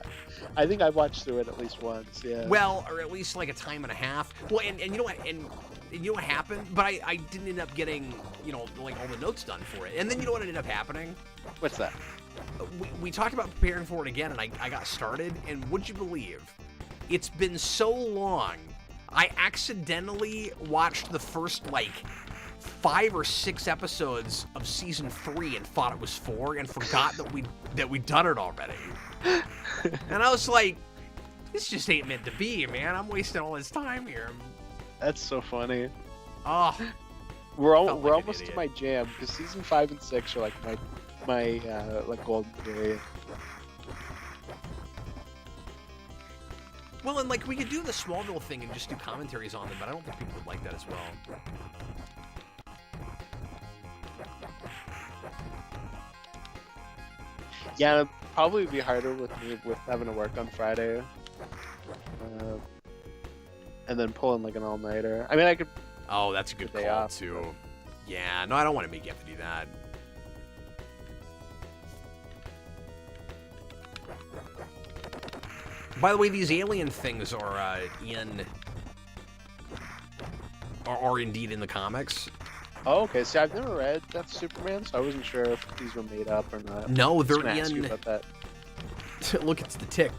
I think I've watched through it at least once. Yeah. Well, or at least like a time and a half. Well, and you know what? And you know what happened? But I didn't end up getting, you know, like all the notes done for it. And then you know what ended up happening? What's that? We talked about preparing for it again, and I got started. And would you believe? It's been so long. I accidentally watched the first, like, 5 or 6 episodes of season 3 and thought it was 4 and forgot that we'd done it already. And I was like, this just ain't meant to be, man. I'm wasting all this time here. That's so funny. Oh, we're almost to my jam because season 5 and 6 are like my like golden period. Well, and like we could do the Smallville thing and just do commentaries on them, but I don't think people would like that as well. Yeah, it'd probably be harder with me with having to work on Friday, and then pulling like an all-nighter. I mean, I could Oh, that's a good day call, off, too. but- Yeah, no, I don't want to make you have to do that. By the way, these alien things are indeed in the comics. Oh, okay. See, I've never read Death Superman, so I wasn't sure if these were made up or not. No, I was they're gonna ask you in. about that. Look, it's the Tick.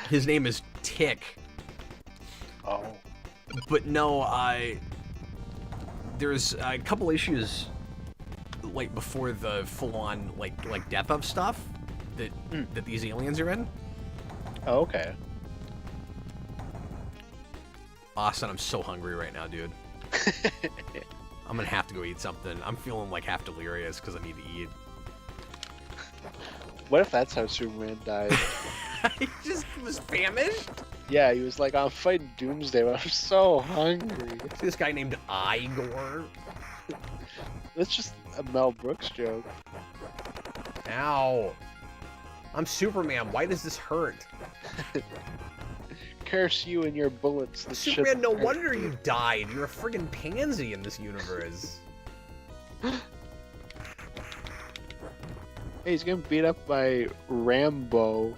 His name is Tick. Oh. But no, there's a couple issues like before the full-on like death of stuff that these aliens are in. Oh, okay. Austin, I'm so hungry right now, dude. I'm gonna have to go eat something. I'm feeling like half delirious because I need to eat. What if that's how Superman died? He just was famished. Yeah, he was like, I'm fighting Doomsday, but I'm so hungry. This guy named Igor. That's just a Mel Brooks joke. Ow. I'm Superman. Why does this hurt? Curse you and your bullets. That Superman, no shouldn't hurt wonder you died. You're a friggin' pansy in this universe. Hey, he's getting beat up by Rambo.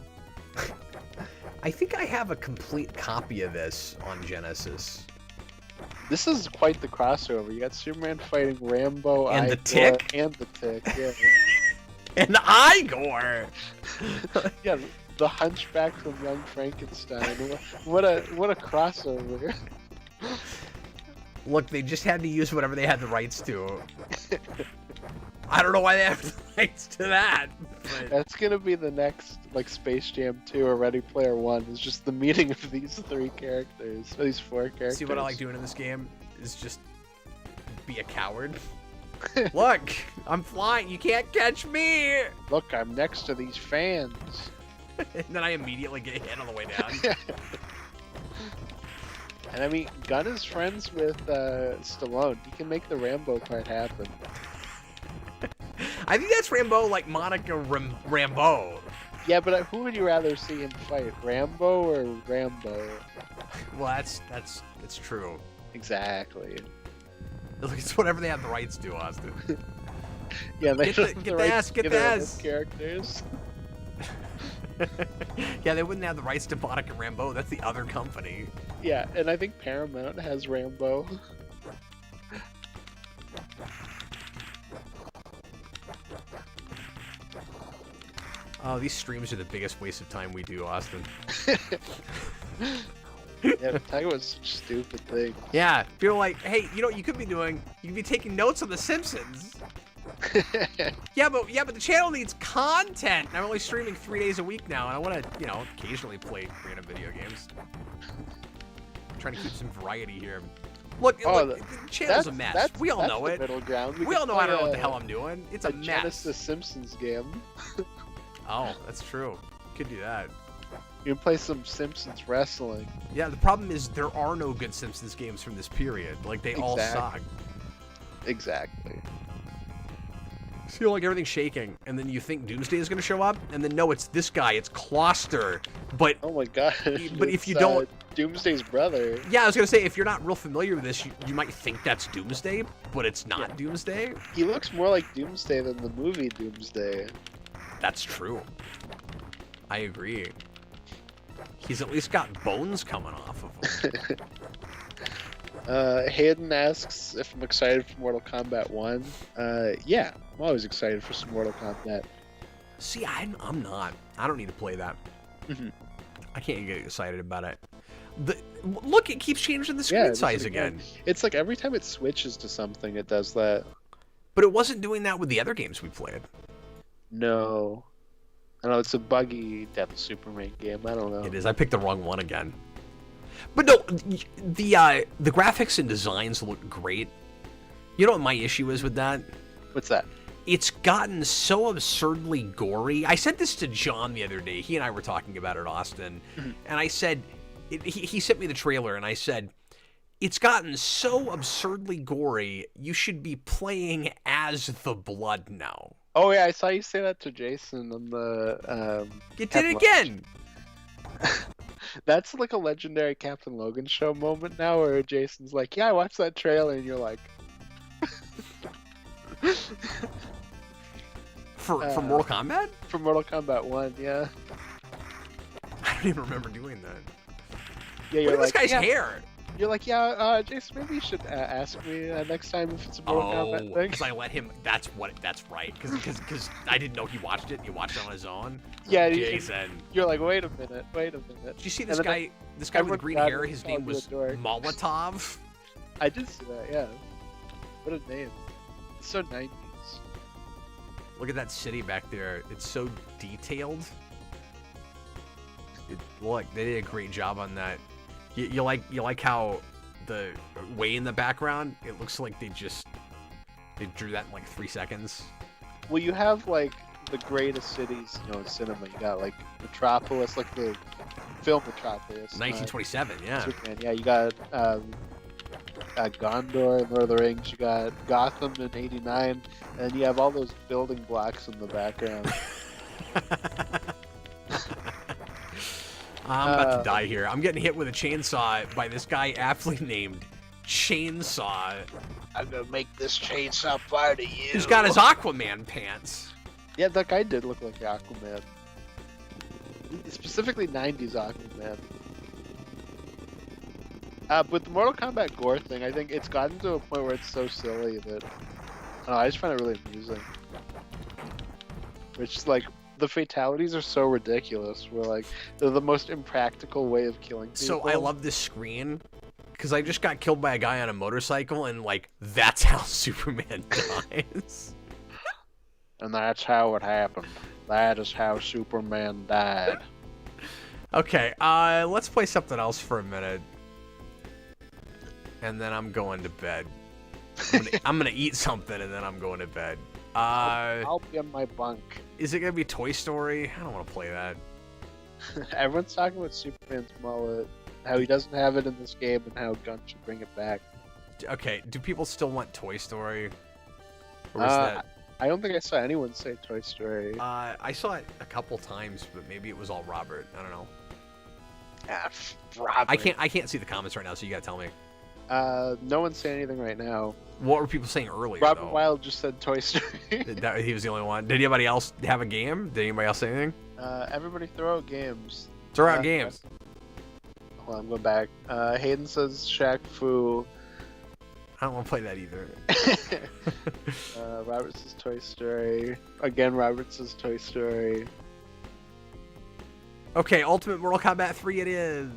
I think I have a complete copy of this on Genesis. This is quite the crossover. You got Superman fighting Rambo, And the Igor, Tick? and the Tick. Yeah, And Igor! yeah. The Hunchback from Young Frankenstein. What a crossover. Look, they just had to use whatever they had the rights to. I don't know why they have the rights to that. But... That's gonna be the next, like, Space Jam 2 or Ready Player 1. It's just the meeting of these three characters, or these four characters. See what I like doing in this game is just be a coward. Look, I'm flying. You can't catch me. Look, I'm next to these fans. And then I immediately get hit on the way down. And I mean, Gunn is friends with Stallone. He can make the Rambo part happen. I think that's Rambo, like Monica Rambeau. Yeah, but who would you rather see him fight, Rambo or Rambo? Well, that's true. Exactly. Look, it's whatever they have the rights to, Austin. Yeah, they Get the- don't have get the rights ass, to get the either of ass. those characters. Yeah, they wouldn't have the rights to Monica Rambeau. That's the other company. Yeah, and I think Paramount has Rambo. Oh, these streams are the biggest waste of time we do, Austin. Yeah, talk about such stupid things. Yeah, people are like, hey, you know what you could be doing? You could be taking notes on The Simpsons. Yeah, but the channel needs content. I'm only streaming 3 days a week now, and I want to, occasionally play random video games. I'm trying to keep some variety here. Look, the channel's a mess. We all know it. Middle ground. We all know I don't know what the hell I'm doing. It's a mess. Genesis Simpsons game. Oh, that's true. Could do that. You can play some Simpsons wrestling. Yeah, the problem is there are no good Simpsons games from this period. Like, they all suck. Exactly. Feel like everything's shaking, and then you think Doomsday is going to show up, and then no, it's this guy, it's Kloster. But Oh my god. But if you don't- Doomsday's brother. yeah, I was going to say, if you're not real familiar with this, you might think that's Doomsday, but it's not Doomsday. He looks more like Doomsday than the movie Doomsday. That's true. I agree. He's at least got bones coming off of him. Hayden asks if I'm excited for Mortal Kombat 1. Yeah, I'm always excited for some Mortal Kombat. See, I'm not. I don't need to play that. Mhm. I can't get excited about it. Look, it keeps changing the screen it's size like, again. It's like every time it switches to something, it does that. But it wasn't doing that with the other games we played. No. I know, it's a buggy Death of Superman game. I don't know. It is. I picked the wrong one again. But no, the graphics and designs look great. You know what my issue is with that? What's that? It's gotten so absurdly gory. I sent this to John the other day. He and I were talking about it, Austin. And I said, he sent me the trailer, and I said, it's gotten so absurdly gory, you should be playing as the Blood now. Oh yeah, I saw you say that to Jason on the You did Captain it again! That's like a legendary Captain Logan show moment now, where Jason's like, "Yeah, I watched that trailer," and you're like, For Mortal Kombat? for Mortal Kombat 1, yeah. I don't even remember doing that. Yeah, Look you're at this like, guy's yeah. hair! You're like, yeah, Jason, maybe you should ask me next time if it's a Mortal Kombat Oh, thing. because I let him. That's right. Because I didn't know he watched it. He watched it on his own. Yeah, Jason. You're like, wait a minute. Did you see this And then guy? This guy with the everyone green got hair. it, His all name the was door. Molotov. I did see that, yeah. What a name. It's so 90s. Look at that city back there. It's so detailed. Look, they did a great job on that. You like how the way in the background? It looks like they drew that in like 3 seconds. Well, you have like the greatest cities, in cinema. You got like Metropolis, like the film Metropolis. 1927, yeah. Superman. Yeah, you got Gondor in Lord of the Rings. You got Gotham in '89, and you have all those building blocks in the background. I'm about to die here. I'm getting hit with a chainsaw by this guy aptly named Chainsaw. I'm gonna make this chainsaw part of you. Who's got his Aquaman pants. Yeah, that guy did look like Aquaman. Specifically 90s Aquaman. But the Mortal Kombat gore thing, I think it's gotten to a point where it's so silly that I just find it really amusing. Which is like, the fatalities are so ridiculous. We're like, they're the most impractical way of killing people. So I love this screen because I just got killed by a guy on a motorcycle, and like that's how Superman dies. And that's how it happened. That is how Superman died. Okay, let's play something else for a minute, and then I'm going to bed. I'm gonna eat something, and then I'm going to bed. I'll be in my bunk. Is it gonna be Toy Story? I don't want to play that. Everyone's talking about Superman's mullet, how he doesn't have it in this game, and how Gunn should bring it back. Okay, do people still want Toy Story? Or is that... I don't think I saw anyone say Toy Story. I saw it a couple times, but maybe it was all Robert. I don't know. Robert. I can't see the comments right now, so you gotta tell me. No one's saying anything right now. What were people saying earlier? Robert though? Wild just said Toy Story. He was the only one. Did anybody else have a game? Did anybody else say anything? Everybody throw out games. Throw out games. Hold on, I'm going back. Hayden says Shaq Fu. I don't want to play that either. Robert says Toy Story. Again, Robert says Toy Story. Okay, Ultimate Mortal Kombat 3 it is.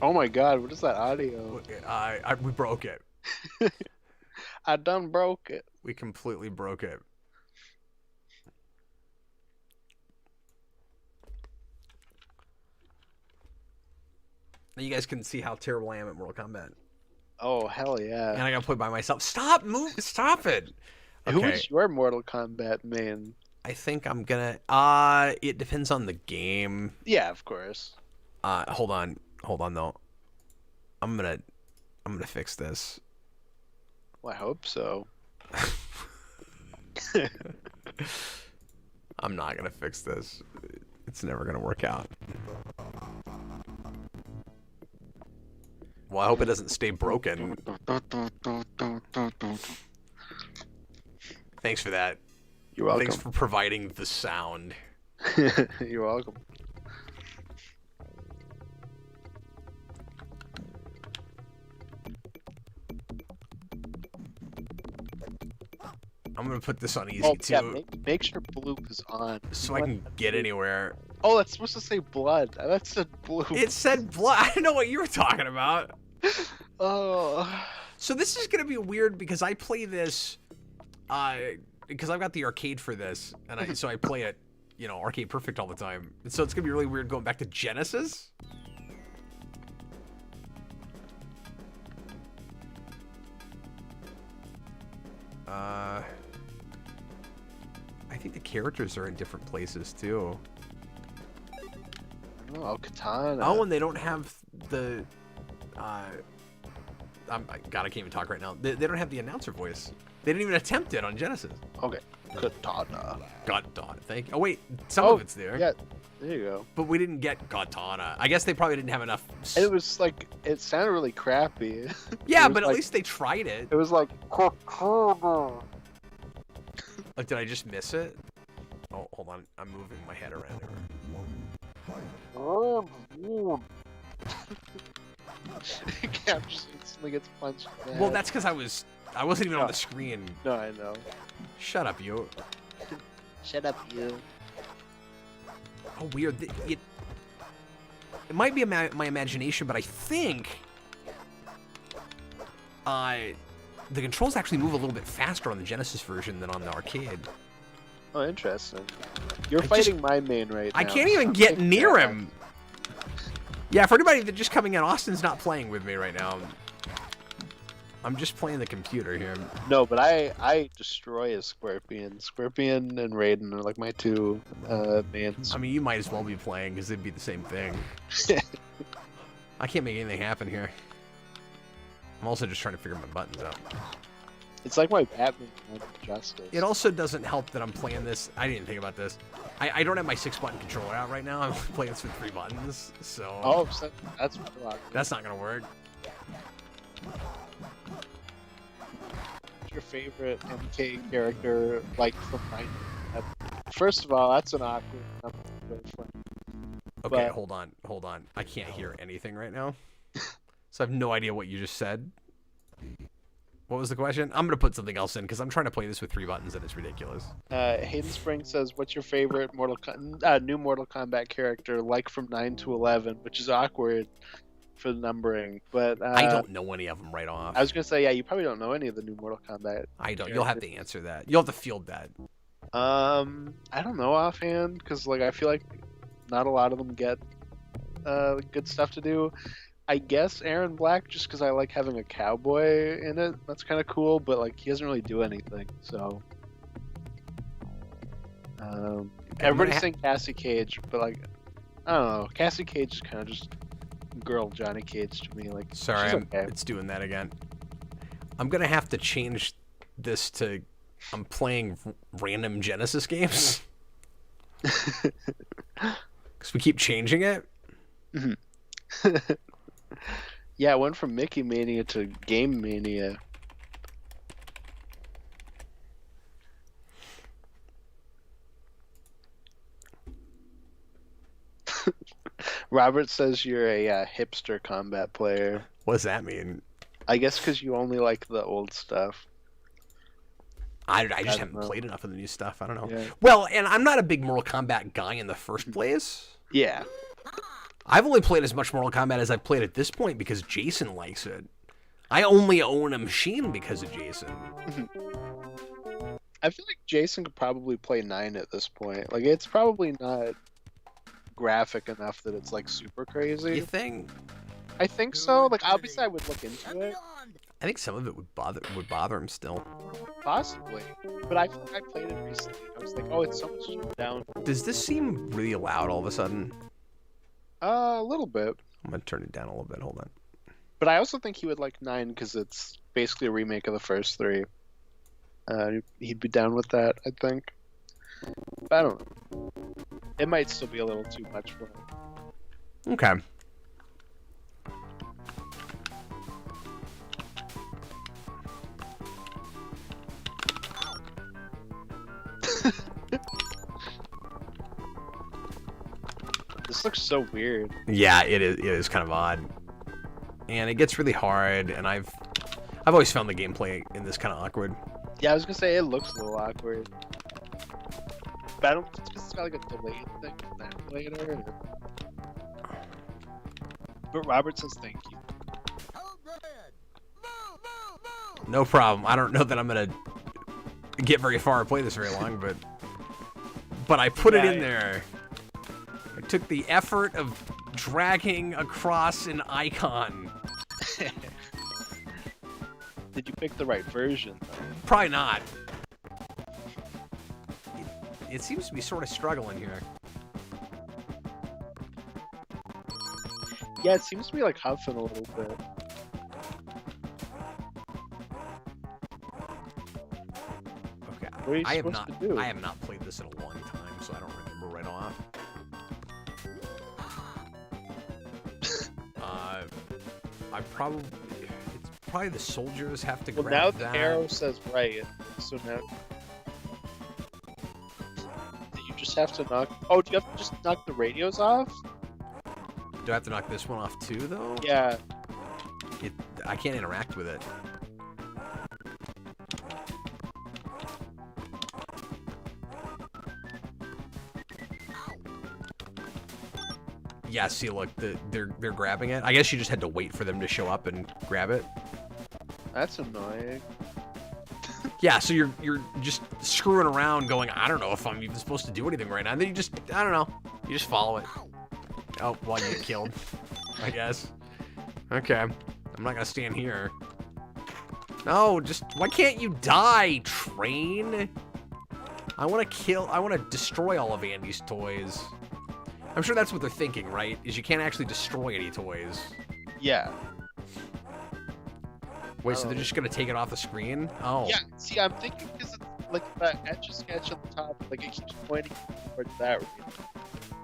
Oh my god, what is that audio? We broke it. I done broke it. We completely broke it. Now you guys can see how terrible I am at Mortal Kombat. Oh, hell yeah. And I gotta play by myself. Stop it! Okay. Who is your Mortal Kombat main? I think I'm gonna, it depends on the game. Yeah, of course. Hold on though. I'm gonna fix this. Well, I hope so. I'm not gonna fix this. It's never gonna work out. Well, I hope it doesn't stay broken. Thanks for that. You're welcome. Thanks for providing the sound. You're welcome. I'm gonna put this on easy too, yeah, make sure bloop is on. so I can get anywhere. Oh, that's supposed to say blood. That said bloop. It said blood. I don't know what you were talking about. Oh. So this is gonna be weird because I play this, because I've got the arcade for this, and so I play it, Arcade Perfect all the time. And so it's gonna be really weird going back to Genesis. I think the characters are in different places too. Oh, Katana. Oh, and they don't have the God, I can't even talk right now. They don't have the announcer voice. They didn't even attempt it on Genesis. Okay. Katana. Katana. Thank you. Oh wait, some of it's there. Yeah, there you go. But we didn't get Katana. I guess they probably didn't have enough. It was like, it sounded really crappy. Yeah, but at least they tried it. It was like, Katana. Like, did I just miss it? Oh, hold on. I'm moving my head around here. Cap just instantly gets punched in the head. Well, that's because I wasn't even on the screen. No, I know. Shut up, you. Shut up, you. Oh, weird. It might be my imagination, but I think the controls actually move a little bit faster on the Genesis version than on the arcade. Oh, interesting. You're fighting my main right now. I can't even get near him. Yeah, for anybody that's just coming in, Austin's not playing with me right now. I'm just playing the computer here. No, but I destroy a Scorpion. Scorpion and Raiden are like my two mains. I mean, you might as well be playing because it'd be the same thing. I can't make anything happen here. I'm also just trying to figure my buttons out. It's like my Batman Justice. It also doesn't help that I'm playing this. I didn't think about this. I don't have my 6-button controller out right now. I'm playing this with 3 buttons, so... Oh, so that's a lot. That's not gonna work. What's your favorite MK character, like, from Mania? First of all, that's an awkward number. Okay, hold on. I can't hear anything right now. So I have no idea what you just said. What was the question? I'm gonna put something else in because I'm trying to play this with 3 buttons and it's ridiculous. Hayden Spring says, "What's your favorite new Mortal Kombat character, like from 9 to 11?" Which is awkward for the numbering, but I don't know any of them right off. I was gonna say, yeah, you probably don't know any of the new Mortal Kombat. I don't. You'll have to answer that. You'll have to field that. I don't know offhand because like I feel like not a lot of them get good stuff to do. I guess Aaron Black, just because I like having a cowboy in it. That's kind of cool, but like he doesn't really do anything. So everybody's saying Cassie Cage, but like I don't know. Cassie Cage is kind of just girl Johnny Cage to me. Like, sorry, okay. It's doing that again. I'm gonna have to change this to I'm playing random Genesis games because we keep changing it. Mm-hmm. Yeah, it went from Mickey Mania to Game Mania. Robert says you're a hipster combat player. What does that mean? I guess because you only like the old stuff. I just haven't played enough of the new stuff. I don't know. Yeah. Well, and I'm not a big Mortal Kombat guy in the first place. Yeah. I've only played as much Mortal Kombat as I've played at this point because Jason likes it. I only own a machine because of Jason. I feel like Jason could probably play 9 at this point. Like, it's probably not graphic enough that it's like super crazy. You think? I think so. Like, obviously I would look into it. I think some of it would bother him still. Possibly. But I feel like I played it recently. I was like, oh, it's so much down. Does this seem really loud all of a sudden? A little bit. I'm gonna turn it down a little bit. Hold on. But I also think he would like 9 because it's basically a remake of the first 3. He'd be down with that, I think. But I don't know. It might still be a little too much for him. Okay. This looks so weird. Yeah, it is. It is kind of odd, and it gets really hard. And I've always found the gameplay in this kind of awkward. Yeah, I was gonna say it looks a little awkward, but I don't. It's because it's got like a delayed thing later. But Robert says thank you. No problem. I don't know that I'm gonna get very far or play this very long, but I put it in there. I took the effort of dragging across an icon. Did you pick the right version, though? Probably not. It seems to be sort of struggling here. Yeah, it seems to be like huffing a little bit. What are you supposed to do? I have not played this in a long time, so I don't remember right off. It's probably the soldiers have to grab now that. the arrow says right, so now you just have to knock. Oh, do you have to just knock the radios off? Do I have to knock this one off too, though? Yeah. I can't interact with it. Yeah, see, look, they're grabbing it. I guess you just had to wait for them to show up and grab it. That's annoying. Yeah, so you're just screwing around going, I don't know if I'm even supposed to do anything right now. And then you just, I don't know, you just follow it. Oh, well, you get killed, I guess. Okay, I'm not gonna stand here. No, just, why can't you die, train? I want to destroy all of Andy's toys. I'm sure that's what they're thinking, right? Is you can't actually destroy any toys. Yeah. Wait, so they're just gonna take it off the screen? Oh. Yeah, see, I'm thinking because it's like that Etch-a-Sketch at the top, like it keeps pointing towards that region.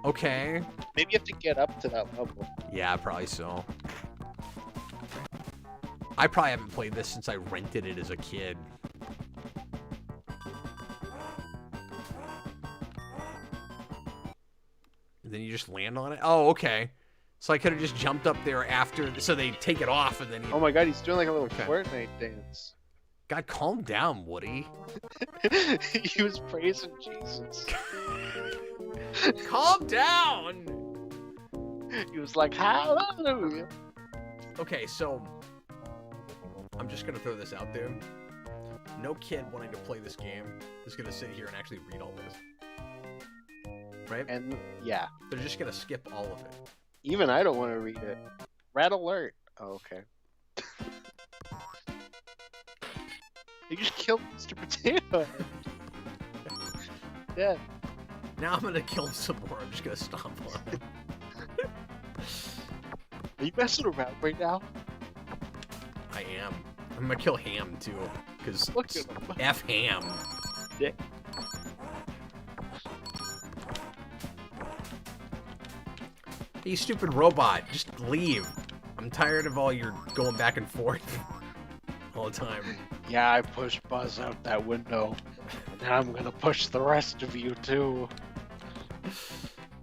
Okay. Maybe you have to get up to that level. Yeah, probably so. I probably haven't played this since I rented it as a kid. And then you just land on it? Oh, okay. So I could have just jumped up there after, so they take it off and then Oh my god, he's doing like a little Fortnite dance. God, calm down, Woody. He was praising Jesus. Calm down! He was like, hallelujah. Okay, so I'm just gonna throw this out there. No kid wanting to play this game is gonna sit here and actually read all this. Right? And yeah. They're just gonna skip all of it. Even I don't want to read it. Rat alert. Oh, okay. You just killed Mr. Potato. Yeah. Now I'm gonna kill him some more. I'm just gonna stomp on him. Are you messing around right now? I am. I'm gonna kill Ham too, because Look at him. F Ham. Yeah. You stupid robot, just leave. I'm tired of all your going back and forth all the time. Yeah, I pushed Buzz out that window. Now I'm gonna push the rest of you too.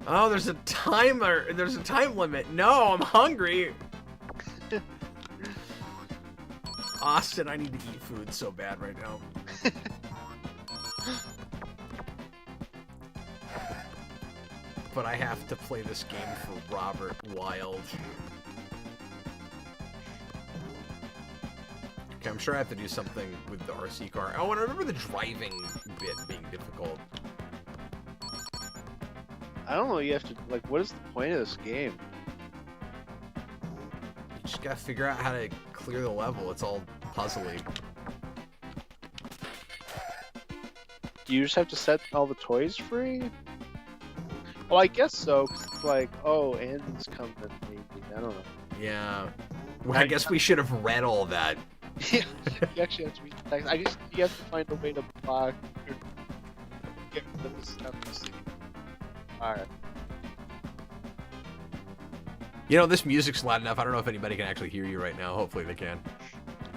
Oh, there's a timer. There's a time limit. No, I'm hungry. Austin, I need to eat food so bad right now. But I have to play this game for Robert Wild. Okay, I'm sure I have to do something with the RC car. Oh, and I remember the driving bit being difficult. I don't know, you have to, like, what is the point of this game? You just gotta figure out how to clear the level. It's all puzzly. Do you just have to set all the toys free? Oh, I guess so, 'cause it's like, oh, Andy's coming, maybe. I don't know. Yeah. Well, I guess we should have read all that. You actually have to read the text. I guess you have to find a way to block or get rid of this stuff to see. Alright. You know, this music's loud enough. I don't know if anybody can actually hear you right now. Hopefully they can.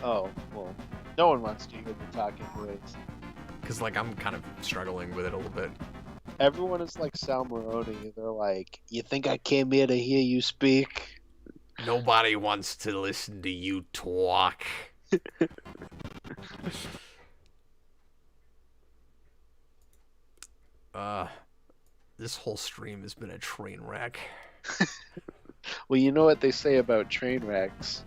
Oh, well, no one wants to hear me talking anyways. Because, like, I'm kind of struggling with it a little bit. Everyone is like Sal Maroni. They're like, you think I came here to hear you speak? Nobody wants to listen to you talk. This whole stream has been a train wreck. Well, you know what they say about train wrecks.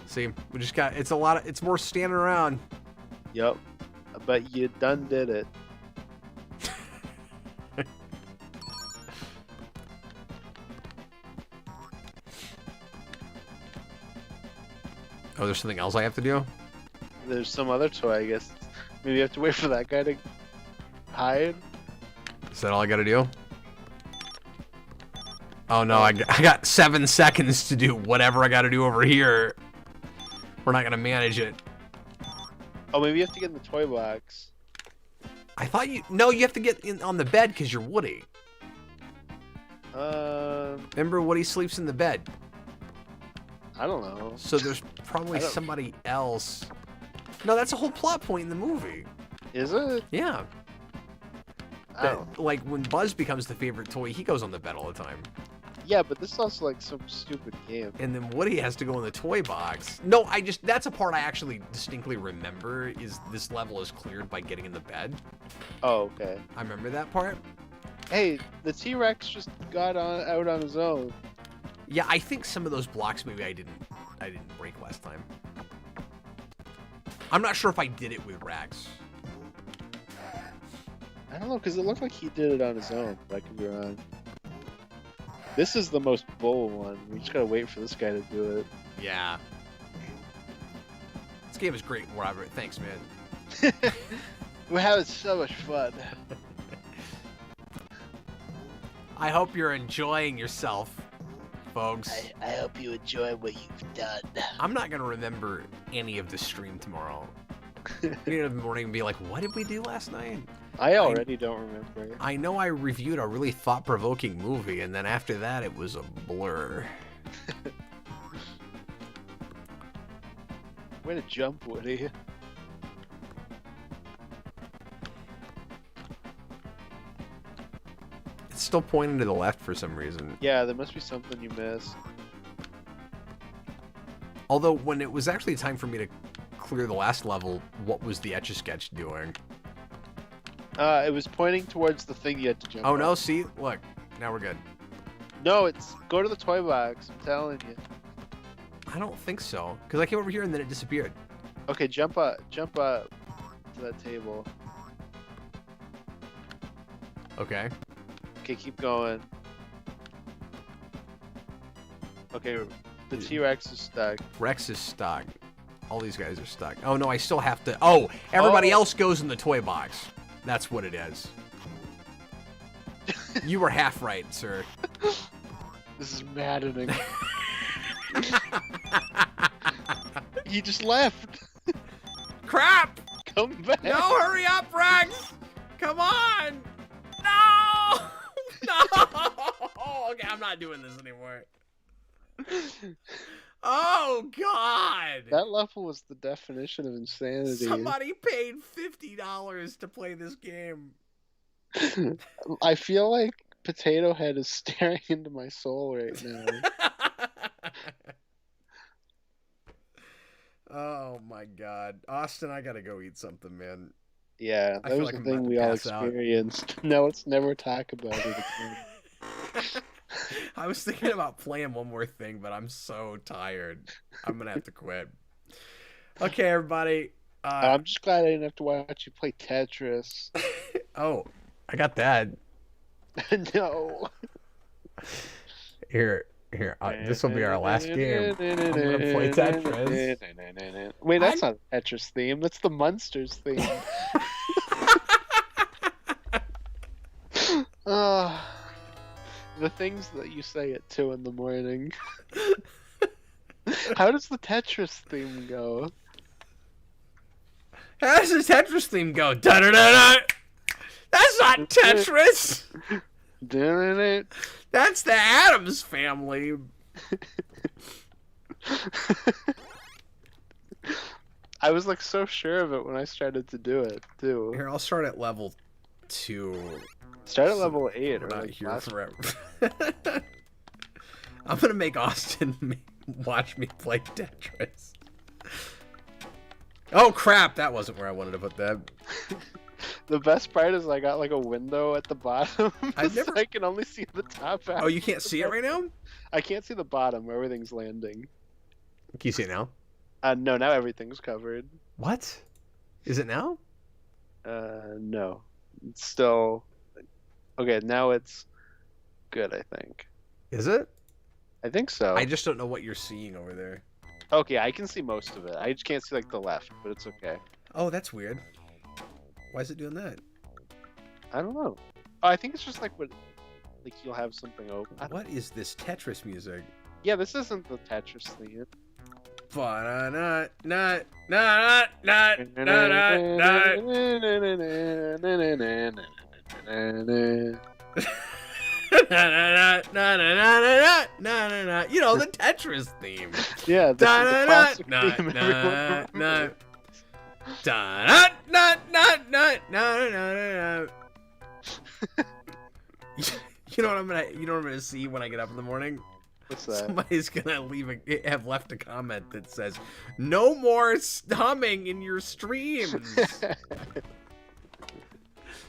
See, we just got, it's more standing around. Yup. But you done did it. Oh, there's something else I have to do? There's some other toy, I guess. Maybe you have to wait for that guy to hide. Is that all I gotta do? Oh no, I got 7 seconds to do whatever I gotta do over here. We're not gonna manage it. Oh, maybe you have to get in the toy box. I thought you... No, you have to get in on the bed because you're Woody. Remember, Woody sleeps in the bed. I don't know. So there's probably somebody else. No, that's a whole plot point in the movie. Is it? Yeah. Oh. Like, when Buzz becomes the favorite toy, he goes on the bed all the time. Yeah, but this is also like some stupid game. And then Woody has to go in the toy box. No, that's a part I actually distinctly remember, is this level is cleared by getting in the bed. Oh, okay. I remember that part. Hey, the T-Rex just got out on his own. Yeah, I think some of those blocks maybe I didn't break last time. I'm not sure if I did it with Rex. I don't know, because it looked like he did it on his own, but I could be wrong. This is the most bull one. We just gotta wait for this guy to do it. Yeah. This game is great, Robert. Thanks, man. We're having so much fun. I hope you're enjoying yourself, folks. I hope you enjoy what you've done. I'm not gonna remember any of the stream tomorrow. In the morning and be like, what did we do last night? I already don't remember. I know I reviewed a really thought-provoking movie, and then after that, it was a blur. Way to jump, Woody. It's still pointing to the left for some reason. Yeah, there must be something you missed. Although, when it was actually time for me to clear the last level, what was the Etch-a-Sketch doing? It was pointing towards the thing you had to jump Oh, on. no, see? Look. Now we're good. No, it's... Go to the toy box, I'm telling you. I don't think so. Because I came over here and then it disappeared. Okay, jump up to that table. Okay. Okay, keep going. Okay, the T-Rex is stuck. Rex is stuck. All these guys are stuck. Oh, no, I still have to... Oh, everybody else goes in the toy box. That's what it is. You were half right, sir. This is maddening. He just left. Crap! Come back. No, hurry up, Rex! Come on! No! No! Okay, I'm not doing this anymore. Oh, God! That level was the definition of insanity. Somebody paid $50 to play this game. I feel like Potato Head is staring into my soul right now. Oh, my God. Austin, I gotta go eat something, man. Yeah, I that feel was like the I'm thing about to we all pass out. experienced. Now let's never talk about it again. I was thinking about playing one more thing, but I'm so tired. I'm gonna have to quit. Okay, everybody. I'm just glad I didn't have to watch you play Tetris. Oh, I got that. No. Here. This will be our last game. I'm gonna play Tetris. Wait, that's not Tetris theme. That's the Munsters theme. The things that you say at 2 in the morning. How does the Tetris theme go? How does the Tetris theme go? Da-da-da-da! That's not Tetris! That's the Addams Family. I was like so sure of it when I started to do it too. Here, I'll start at level 2. Start at level 8. We're Or not like here last... forever. I'm gonna make Austin watch me play Tetris. Oh crap! That wasn't where I wanted to put that. The best part is I got like a window at the bottom, so I can only see the top half. Oh, you can't see it right now? I can't see the bottom where everything's landing. Can you see it now? No, now everything's covered. What? Is it now? No. It's still... Okay, now it's good, I think. Is it? I think so. I just don't know what you're seeing over there. Okay, I can see most of it. I just can't see like the left, but it's okay. Oh, that's weird. Why is it doing that? I don't know. Oh, I think it's just like what... Like you'll have something open. What is this Tetris music? Yeah, this isn't the Tetris theme. Ba-na-na, na, na, na, na, na, na. You know, the Tetris theme. Yeah, this is the classic theme everyone remembers. You know what I'm gonna see when I get up in the morning? What's that? Somebody's gonna have left a comment that says, "No more humming in your streams."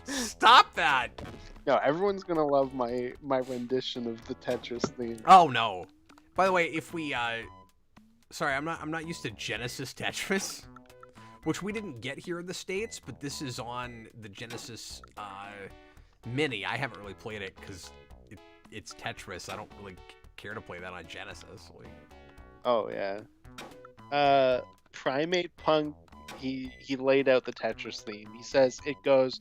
Stop that. No, everyone's gonna love my rendition of the Tetris theme. Oh no. By the way, if we sorry, I'm not used to Genesis Tetris, which we didn't get here in the States, but this is on the Genesis Mini. I haven't really played it because it's Tetris. I don't really care to play that on Genesis. Like... Oh yeah. Primate Punk, he laid out the Tetris theme. He says it goes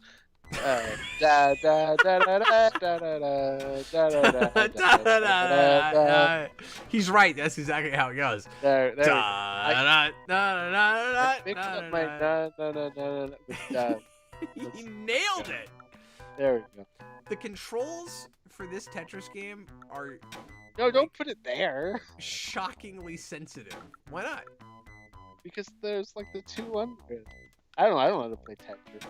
da da da da da da da da da da. He's right. That's exactly how it goes. There Da da da da mixed da up my da da da da da. He nailed it. There we go. The controls for this Tetris game are No, don't put it there. shockingly sensitive. Why not? Because there's like the 200. I don't know how to play Tetris.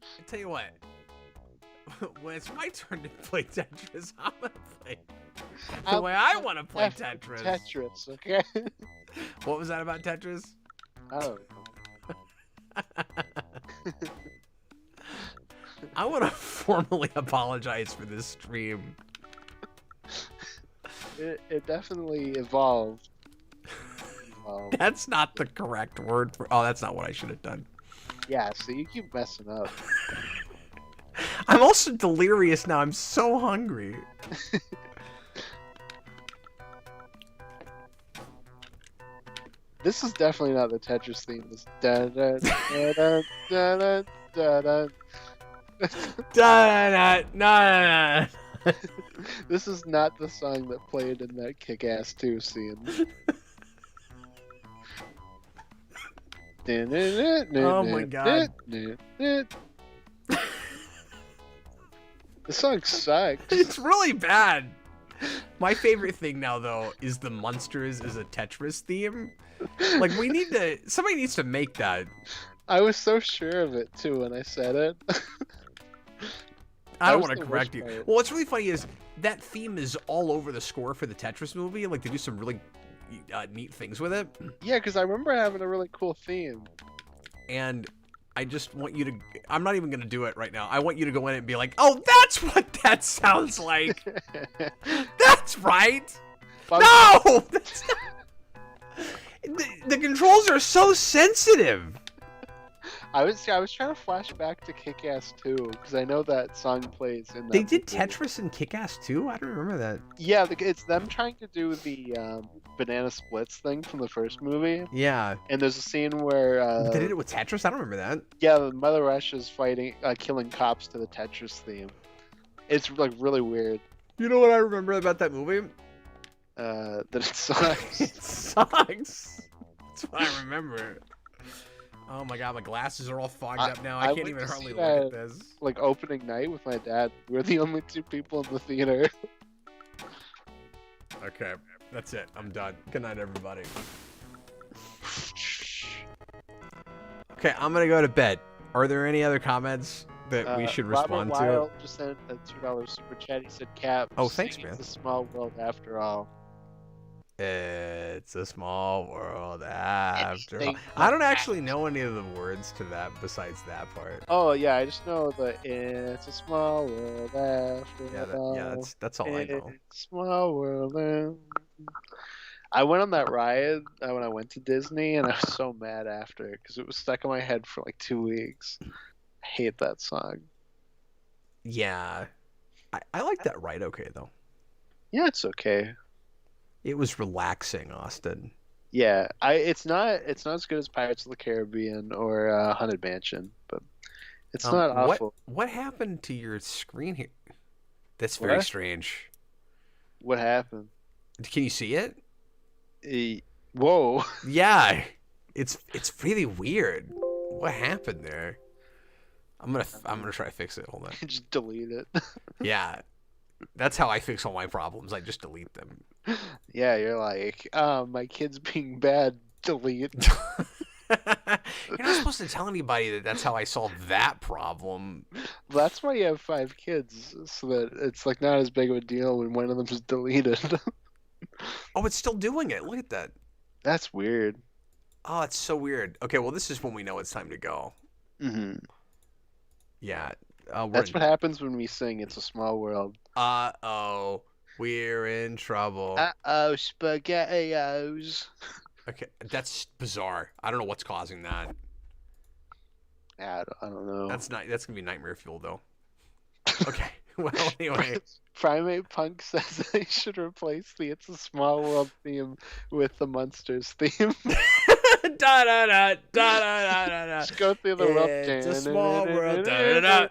I tell you what. When it's my turn to play Tetris, I'm gonna play the way I want to play Tetris. Tetris, okay? What was that about Tetris? I don't know. I want to formally apologize for this stream. It definitely evolved. That's not the correct word for. Oh, that's not what I should have done. Yeah, so you keep messing up. I'm also delirious now. I'm so hungry. This is definitely not the Tetris theme. This da da da da da da da. Da da da. This is not the song that played in that Kick-Ass 2 scene. Oh my god. The song sucks. It's really bad. My favorite thing now, though, is the Munsters is a Tetris theme. Like, somebody needs to make that. I was so sure of it, too, when I said it. I don't want to correct you. Well, what's really funny is that theme is all over the score for the Tetris movie. Like, they do some really neat things with it. Yeah, because I remember having a really cool theme. And I just want you to... I'm not even going to do it right now. I want you to go in and be like, oh, that's what that sounds like. That's right. No! That's not... the controls are so sensitive. I was trying to flash back to Kick-Ass 2 because I know that song plays in that. They did movie. Tetris and Kick-Ass 2? I don't remember that. Yeah, it's them trying to do the banana splits thing from the first movie. Yeah. And there's a scene where they did it with Tetris? I don't remember that. Yeah, Mother Russia's fighting, killing cops to the Tetris theme. It's like really weird. You know what I remember about that movie? That it sucks. It sucks. That's what I remember. Oh my god, my glasses are all fogged up now. I can't even hardly look at this. Like opening night with my dad. We're the only two people in the theater. Okay, that's it. I'm done. Good night, everybody. Okay, I'm gonna go to bed. Are there any other comments that we should respond Robert to? Weil just sent a $2 super chat. He said, "Cap." Oh, thanks, man. It's a small world after all. It's a small world after all. Anything I don't actually know any of the words to that besides that part. Oh yeah, I just know the "It's a small world after all." Yeah, that's all I know. It's a small world. I went on that ride when I went to Disney, and I was so mad after because it was stuck in my head for like 2 weeks. I hate that song. Yeah, I like that ride. Okay, though. Yeah, it's okay. It was relaxing, Austin. Yeah, it's not as good as Pirates of the Caribbean or Haunted Mansion, but it's not awful. What happened to your screen here? That's very strange. What happened? Can you see it? Whoa. Yeah, it's really weird. What happened there? I'm gonna try to fix it. Hold on. Just delete it. Yeah, that's how I fix all my problems. I just delete them. Yeah, you're like, my kid's being bad. Delete. You're not supposed to tell anybody that that's how I solved that problem. That's why you have 5 kids, so that it's like not as big of a deal when one of them's deleted. Oh, it's still doing it. Look at that. That's weird. Oh, it's so weird. Okay, well, this is when we know it's time to go. Hmm. Yeah. We're That's in. what happens when we sing "It's a Small World." Uh-oh. We're in trouble. Uh-oh, SpaghettiOs. Okay, that's bizarre. I don't know what's causing that. I don't know. That's gonna be nightmare fuel though. Okay. Well, anyway. Primate Punk says they should replace the "It's a Small World" theme with the Munsters theme. Da da da da da da da. Just go through the rope. It's a small world. Da da da.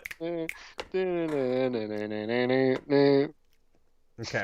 Okay.